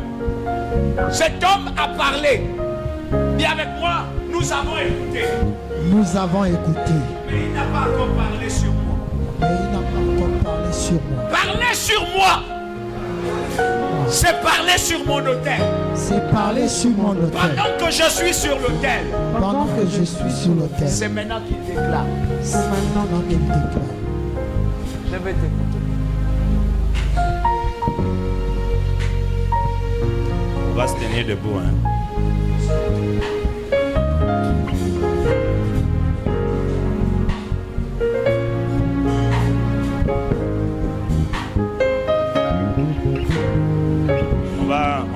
Cet homme a parlé. Dis avec moi, nous avons écouté. Nous avons écouté. Mais il n'a pas encore parlé sur moi. Mais il n'a pas encore parlé sur moi. Parler sur moi, c'est parler sur mon autel. C'est parler sur mon autel. Pendant que je suis sur l'autel. Pendant que je suis sur l'autel. C'est maintenant qu'il déclare. C'est maintenant qu'il déclare. Je vais t'écouter. On va se tenir debout. Hein.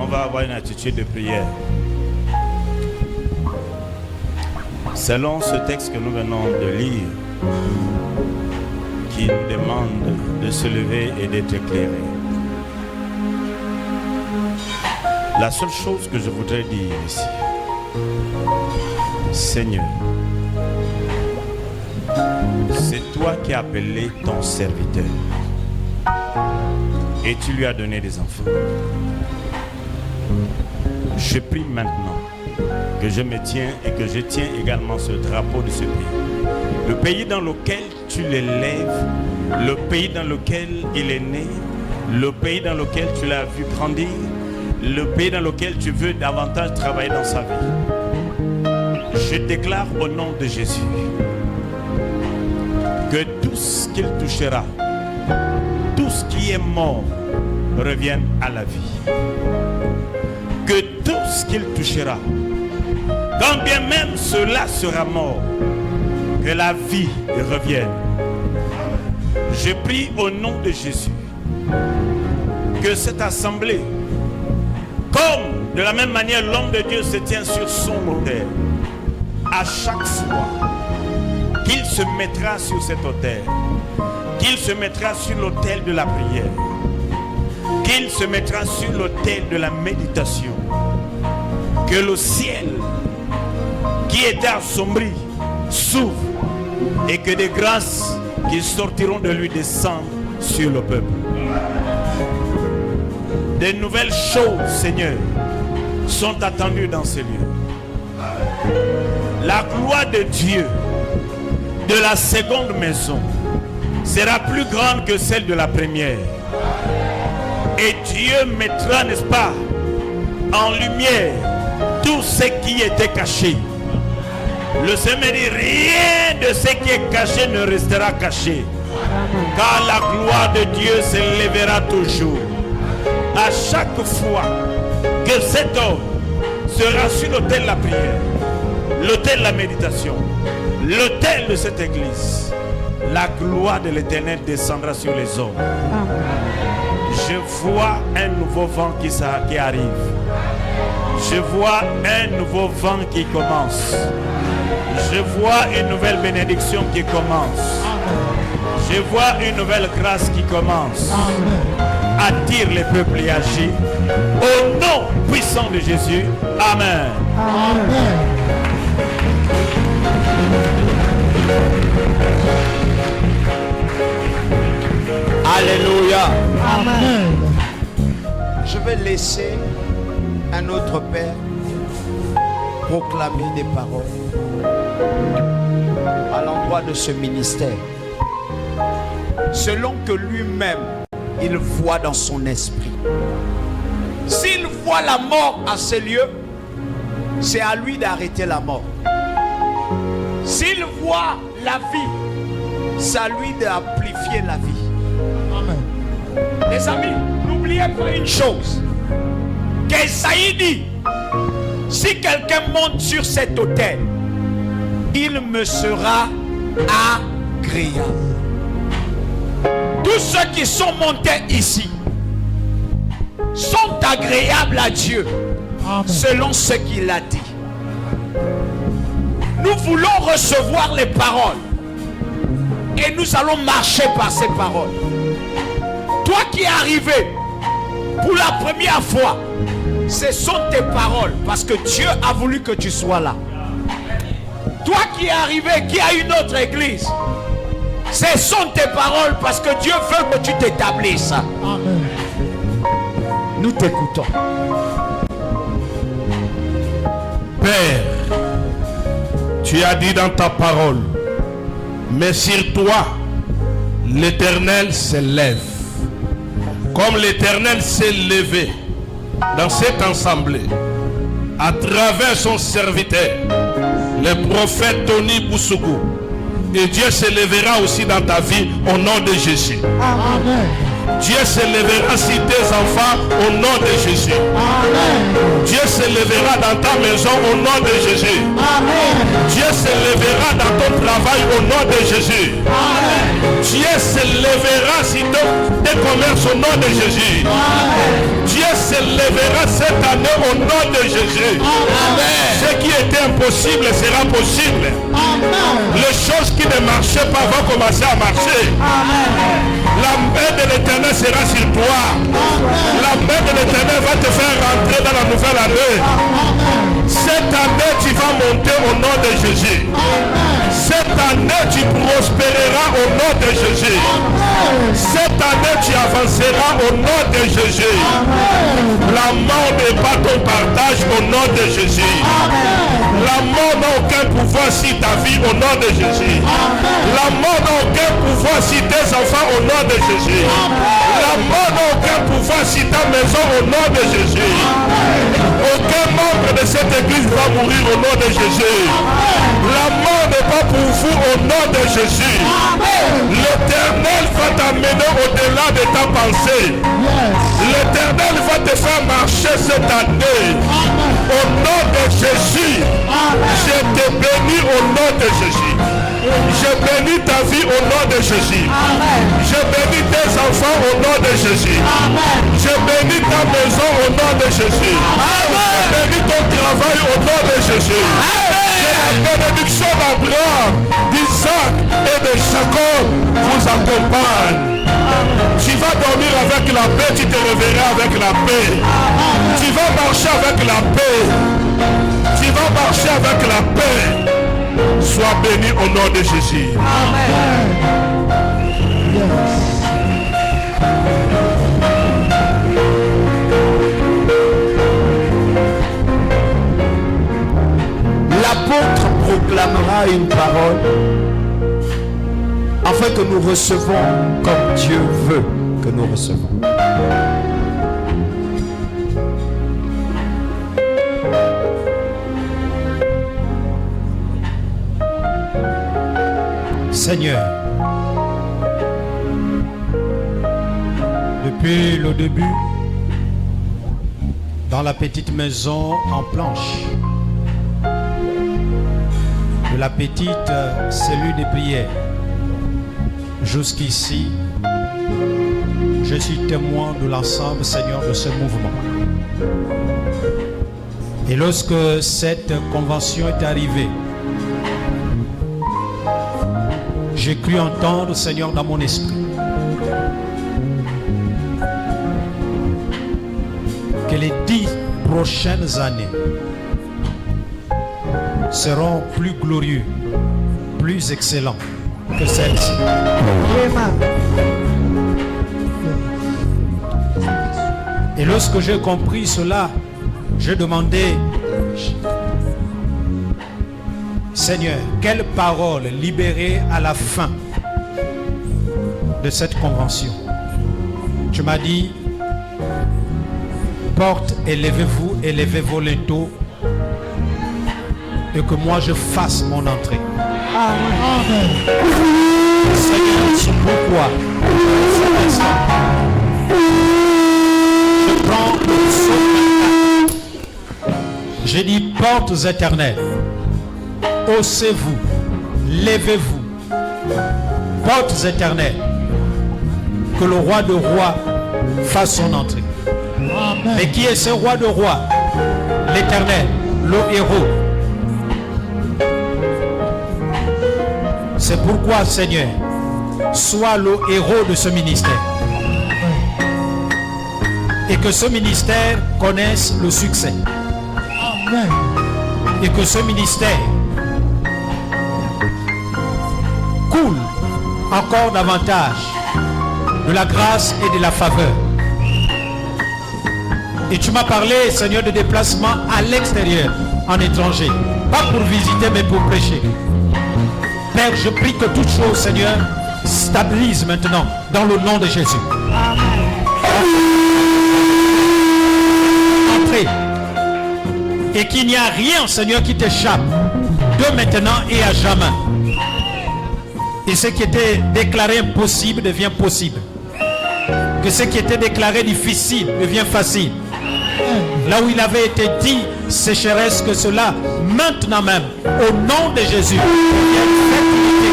On va avoir une attitude de prière. Selon ce texte que nous venons de lire, qui nous demande de se lever et d'être éclairé. La seule chose que je voudrais dire ici, Seigneur, c'est toi qui as appelé ton serviteur et tu lui as donné des enfants. Je prie maintenant que je me tiens et que je tiens également ce drapeau de ce pays. Le pays dans lequel tu l'élèves, le pays dans lequel il est né, le pays dans lequel tu l'as vu grandir, le pays dans lequel tu veux davantage travailler dans sa vie. Je déclare au nom de Jésus que tout ce qu'il touchera, tout ce qui est mort, revienne à la vie. Que tout ce qu'il touchera, quand bien même cela sera mort, que la vie revienne. Je prie au nom de Jésus que cette assemblée, comme de la même manière l'homme de Dieu se tient sur son autel, à chaque fois qu'il se mettra sur cet autel, qu'il se mettra sur l'autel de la prière, qu'il se mettra sur l'autel de la méditation, que le ciel qui était assombri s'ouvre et que des grâces qui sortiront de lui descendent sur le peuple. Des nouvelles choses, Seigneur, sont attendues dans ces lieux. La gloire de Dieu de la seconde maison sera plus grande que celle de la première. Et Dieu mettra, n'est-ce pas, en lumière tout ce qui était caché. Le Seigneur dit, rien de ce qui est caché ne restera caché. Car la gloire de Dieu s'élèvera toujours. À chaque fois que cet homme sera sur l'autel de la prière, l'autel de la méditation, l'autel de cette église, la gloire de l'Éternel descendra sur les hommes. Je vois un nouveau vent qui arrive. Je vois un nouveau vent qui commence. Je vois une nouvelle bénédiction qui commence. Je vois une nouvelle grâce qui commence. Attire les peuples et agit. Au nom puissant de Jésus. Amen. Amen. Alléluia. Amen. Je vais laisser un autre père proclamer des paroles à l'endroit de ce ministère, selon que lui-même il voit dans son esprit. S'il voit la mort à ces lieux, c'est à lui d'arrêter la mort. S'il voit la vie, c'est à lui d'amplifier la vie. Amen. Les amis, n'oubliez pas une chose, qu'Esaïe dit, si quelqu'un monte sur cet autel, il me sera agréable. Tous ceux qui sont montés ici sont agréables à Dieu. Amen. Selon ce qu'il a dit. Nous voulons recevoir les paroles et nous allons marcher par ces paroles. Toi qui es arrivé pour la première fois, ce sont tes paroles parce que Dieu a voulu que tu sois là. Toi qui es arrivé, qui a une autre église, ce sont tes paroles parce que Dieu veut que tu t'établisses. Amen. Nous t'écoutons. Père, tu as dit dans ta parole, mais sur toi, l'Éternel s'élève. Comme l'Éternel s'est levé dans cette assemblée, à travers son serviteur, le prophète Tony Boussougou, et Dieu s'élèvera aussi dans ta vie au nom de Jésus. Amen. Dieu s'élèvera sur tes enfants au nom de Jésus. Amen. Dieu s'élèvera dans ta maison au nom de Jésus. Amen. Dieu s'élèvera dans ton travail au nom de Jésus. Amen. Dieu s'élèvera sur tes commerces au nom de Jésus. Amen. Dieu s'élèvera cette année au nom de Jésus. Amen. Ce qui était impossible sera possible. Amen. Les choses qui ne marchaient pas vont commencer à marcher. Amen. La main de l'Éternel sera sur toi. Amen. La main de l'Éternel va te faire rentrer dans la nouvelle année. Amen. Cette année, tu vas monter au nom de Jésus. Amen. Cette année, tu prospéreras au nom de Jésus. Amen. Cette année, tu avanceras au nom de Jésus. Amen. La mort n'est pas ton partage au nom de Jésus. Amen. La mort n'a aucun pouvoir sur ta vie au nom de Jésus. Amen. La mort n'a aucun pouvoir sur tes enfants au nom de Jésus. Amen. La mort n'a aucun pouvoir sur ta maison au nom de Jésus. Amen. Aucun membre de cette église va mourir au nom de Jésus. Amen. La mort n'est pas pour vous au nom de Jésus. L'Éternel va t'amener au-delà de ta pensée. Yes. L'Éternel va te faire marcher cette année. Amen. Au nom de Jésus. Amen. Je te bénis au nom de Jésus. Je bénis ta vie au nom de Jésus. Amen. Je bénis tes enfants au nom de Jésus. Amen. Je bénis ta maison au nom de Jésus. Amen. Je bénis ton travail au nom de Jésus. Amen. La bénédiction d'Abraham, d'Isaac et de Jacob vous accompagne. Tu vas dormir avec la paix, tu te réveilleras avec la paix. Tu vas marcher avec la paix. Tu vas marcher avec la paix. Sois béni au nom de Jésus. Amen. L'apôtre proclamera une parole afin que nous recevons comme Dieu veut que nous recevons. Seigneur, depuis le début, dans la petite maison en planche, de la petite cellule de prière jusqu'ici, je suis témoin de l'ensemble, Seigneur, de ce mouvement. Et lorsque cette convention est arrivée, j'ai cru entendre, Seigneur, dans mon esprit, que les 10 prochaines années seront plus glorieux, plus excellents que celle-ci. Et lorsque j'ai compris cela, j'ai demandé, Seigneur, quelle parole libérer à la fin de cette convention? Tu m'as dit, porte, élevez-vous, élevez vos linteaux, et que moi je fasse mon entrée. Amen. Seigneur, c'est pourquoi cet instant, je prends le psaume. J'ai dit, portes éternelles, haussez-vous, levez-vous, portes éternelles, que le roi de rois fasse son entrée. Amen. Mais qui est ce roi de rois? L'Éternel, le héros. C'est pourquoi, Seigneur, sois le héros de ce ministère. Et que ce ministère connaisse le succès. Amen. Et que ce ministère coule encore davantage de la grâce et de la faveur. Et tu m'as parlé, Seigneur, de déplacement à l'extérieur, en étranger. Pas pour visiter, mais pour prêcher. Père, je prie que toute chose, Seigneur, stabilise maintenant dans le nom de Jésus. Amen. Entrez. Et qu'il n'y a rien, Seigneur, qui t'échappe de maintenant et à jamais. Et ce qui était déclaré impossible devient possible. Que que ce qui était déclaré difficile devient facile. Là où il avait été dit sécheresse, que cela, maintenant même, au nom de Jésus, devienne fertilité.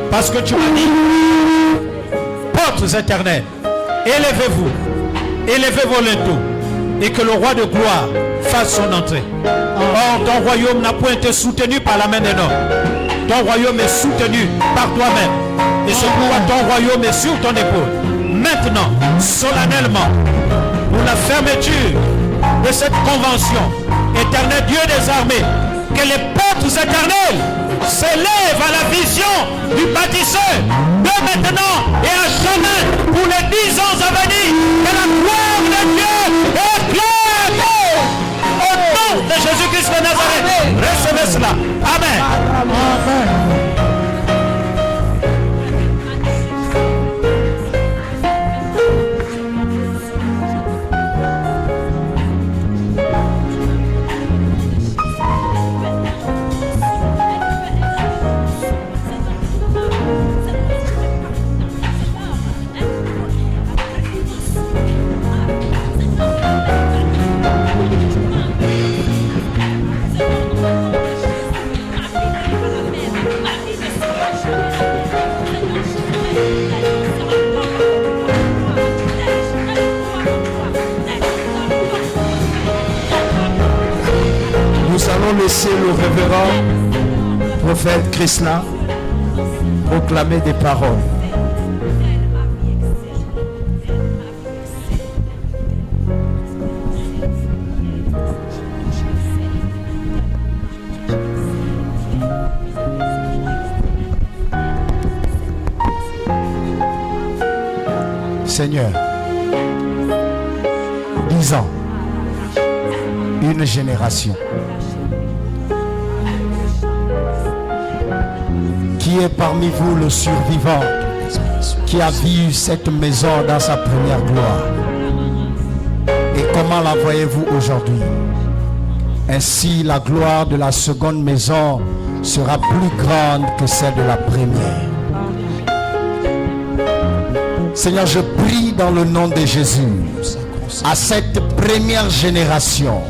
Parce que tu m'as dit, portes éternelles, élevez-vous, élevez vos linteaux, et que le roi de gloire fasse son entrée. Or, ton royaume n'a point été soutenu par la main d'un homme. Ton royaume est soutenu par toi-même. Et c'est pourquoi ton royaume est sur ton épaule. Maintenant, solennellement, pour la fermeture de cette convention, éternel Dieu des armées, que les portes éternelles s'élèvent à la vision du bâtisseur de maintenant et à jamais pour les 10 ans à venir. Que la gloire de Dieu éclate au nom de Jésus-Christ de Nazareth. Recevez cela. Amen. Amen. Nous allons laisser le révérend prophète Krishna proclamer des paroles. Seigneur, 10 ans, une génération. Qui est parmi vous le survivant qui a vu cette maison dans sa première gloire? Et comment la voyez-vous aujourd'hui? Ainsi, la gloire de la seconde maison sera plus grande que celle de la première. Seigneur, je prie dans le nom de Jésus à cette première génération,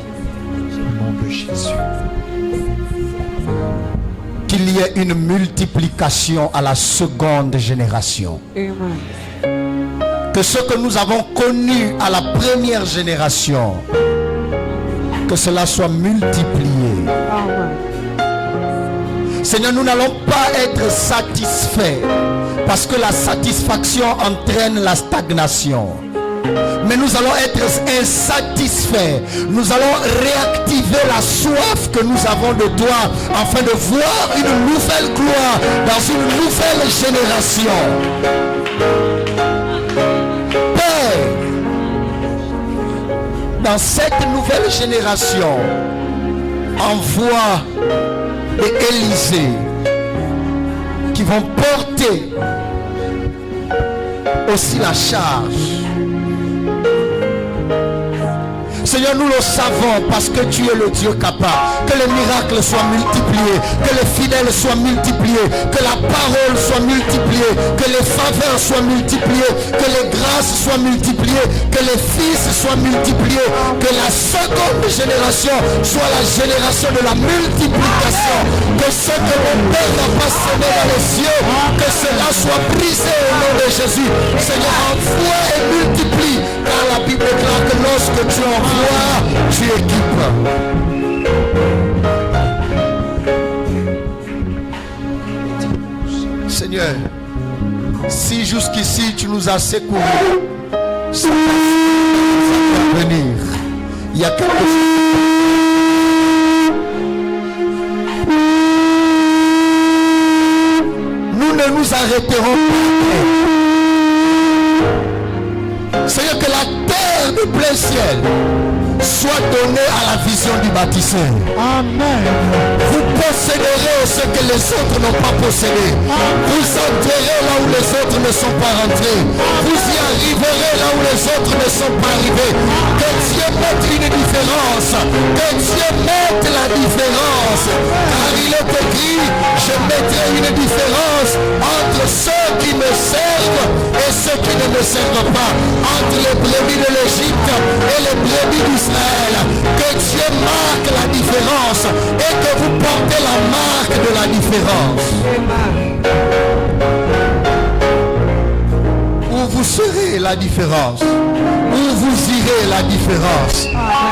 qu'il y ait une multiplication à la seconde génération. Que ce que nous avons connu à la première génération, que cela soit multiplié. Seigneur, nous n'allons pas être satisfaits, parce que la satisfaction entraîne la stagnation. Mais nous allons être insatisfaits. Nous allons réactiver la soif que nous avons de toi, afin de voir une nouvelle gloire dans une nouvelle génération. Père, dans cette nouvelle génération, envoie des Élysée qui vont porter aussi la charge. Seigneur, nous le savons parce que tu es le Dieu capable. Que les miracles soient multipliés, que les fidèles soient multipliés, que la parole soit multipliée, que les faveurs soient multipliées, que les grâces soient multipliées, que les fils soient multipliés, que la seconde génération soit la génération de la multiplication. Que ce que mon Père n'a pas semé dans les cieux, que cela soit brisé au nom de Jésus. Seigneur, envoie et multiplie, car la Bible déclare que lorsque tu envoies, tu équipes. Seigneur, si jusqu'ici tu nous as secourus, c'est venir. Il y a quelque chose. Nous ne nous arrêterons pas. Seigneur, que la terre de plein ciel soit donnée à la vision du bâtisseur. Amen. Vous posséderez ce que les autres n'ont pas possédé. Vous entrerez là où les autres ne sont pas rentrés. Vous y arriverez là où les autres ne sont pas arrivés. Que Dieu mette une différence. Que Dieu mette la différence. Car il est écrit, je mettrai une différence entre ceux qui me servent et ceux qui ne me servent pas, entre les brebis de l'Égypte et les brebis d'Israël. Que Dieu marque la différence et que vous portez la marque de la différence. Où vous serez la différence, où vous irez la différence,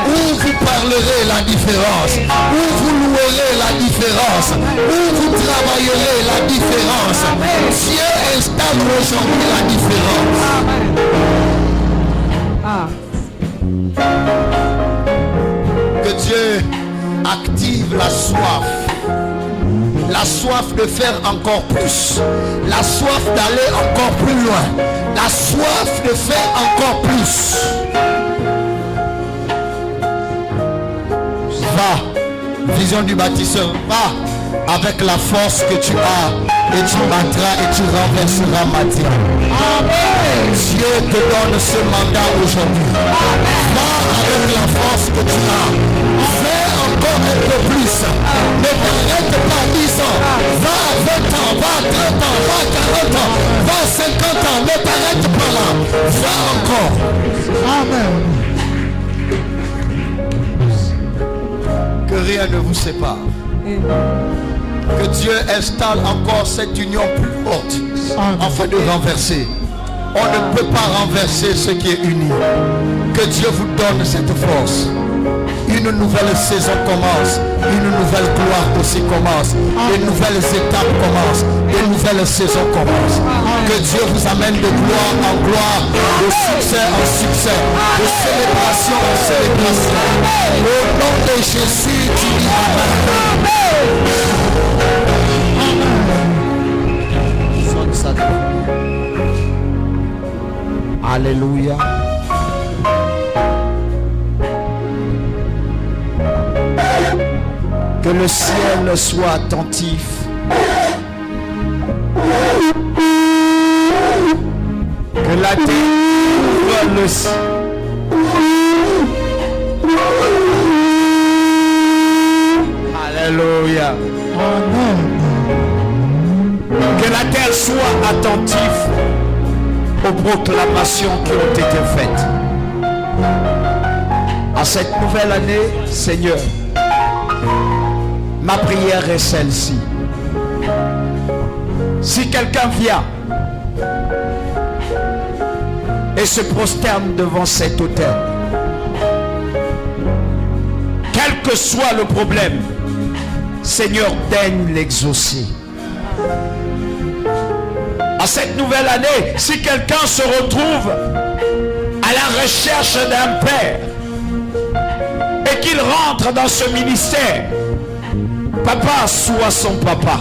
où vous parlerez la différence, où vous louerez la différence, où vous travaillerez la différence. Dieu installe aujourd'hui la différence. Que Dieu active la soif de faire encore plus, la soif d'aller encore plus loin, la soif de faire encore plus. Va, vision du bâtisseur, va avec la force que tu as et tu battras et tu renverseras Mathia. Dieu te donne ce mandat aujourd'hui. Va avec la force que tu as. Fais encore un peu plus. Ne t'arrête pas 10 ans. Va à 20 ans, va à 30 ans, va à 40 ans, va à 50 ans. Ne t'arrête pas là. Va encore. Amen. Que rien ne vous sépare. Que Dieu installe encore cette union plus forte afin de renverser. On ne peut pas renverser ce qui est uni. Que Dieu vous donne cette force. Une nouvelle saison commence. Une nouvelle gloire aussi commence. Des nouvelles étapes commencent. Des nouvelles saisons commencent. Que Dieu vous amène de gloire en gloire, de succès en succès, de célébration en célébration. Au nom de Jésus, tu dis Amen. Alléluia. Que le ciel soit attentif. Que la terre ouvre le ciel. Alléluia. Que la terre soit attentive aux proclamations qui ont été faites. À cette nouvelle année, Seigneur, ma prière est celle-ci. Si quelqu'un vient et se prosterne devant cet autel, quel que soit le problème, Seigneur, daigne l'exaucer. À cette nouvelle année, si quelqu'un se retrouve à la recherche d'un père et qu'il rentre dans ce ministère, papa soit son papa.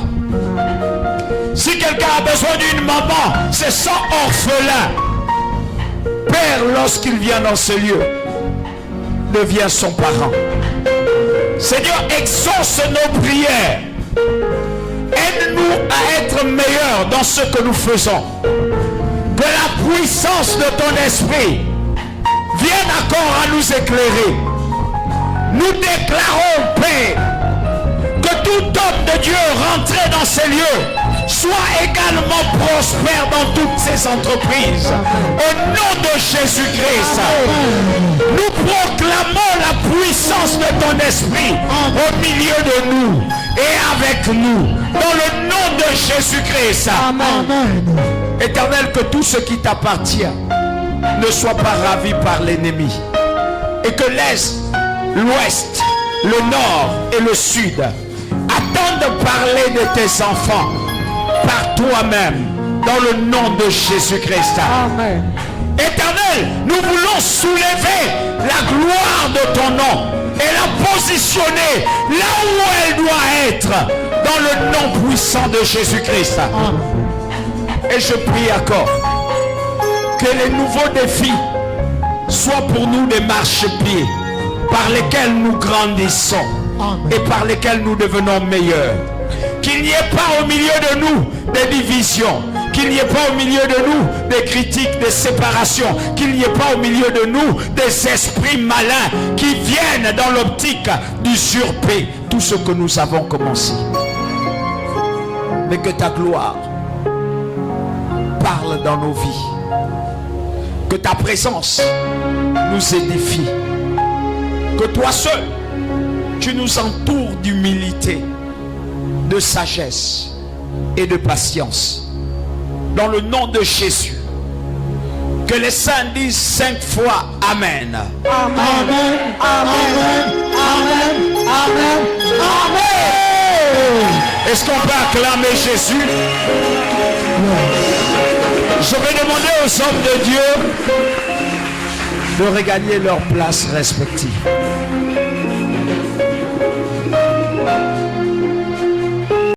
Si quelqu'un a besoin d'une maman, c'est son orphelin. Père, lorsqu'il vient dans ce lieu, devient son parent. Seigneur, exauce nos prières. Aide-nous à être meilleurs dans ce que nous faisons. Que la puissance de ton esprit vienne encore à nous éclairer. Nous déclarons, Père, que tout homme de Dieu rentré dans ces lieux soit également prospère dans toutes ses entreprises. Au nom de Jésus-Christ, nous proclamons la puissance de ton esprit au milieu de nous et avec nous. Dans le nom de Jésus-Christ. Amen. Éternel, que tout ce qui t'appartient ne soit pas ravi par l'ennemi. Et que l'Est, l'Ouest, le Nord et le Sud attendent de parler de tes enfants par toi-même, dans le nom de Jésus-Christ. Amen. Éternel, nous voulons soulever la gloire de ton nom et la positionner là où elle doit être, dans le nom puissant de Jésus-Christ. Et je prie encore que les nouveaux défis soient pour nous des marchepieds par lesquels nous grandissons et par lesquels nous devenons meilleurs. Qu'il n'y ait pas au milieu de nous des divisions, qu'il n'y ait pas au milieu de nous des critiques, des séparations, qu'il n'y ait pas au milieu de nous des esprits malins qui viennent dans l'optique d'usurper tout ce que nous avons commencé. Mais que ta gloire, par parle dans nos vies. Que ta présence nous édifie. Que toi seul, tu nous entoures d'humilité, de sagesse et de patience. Dans le nom de Jésus. Que les saints disent 5 fois Amen. Amen. Amen. Amen. Amen. Amen. Est-ce qu'on peut acclamer Jésus? Je vais demander aux hommes de Dieu de regagner leur place respective.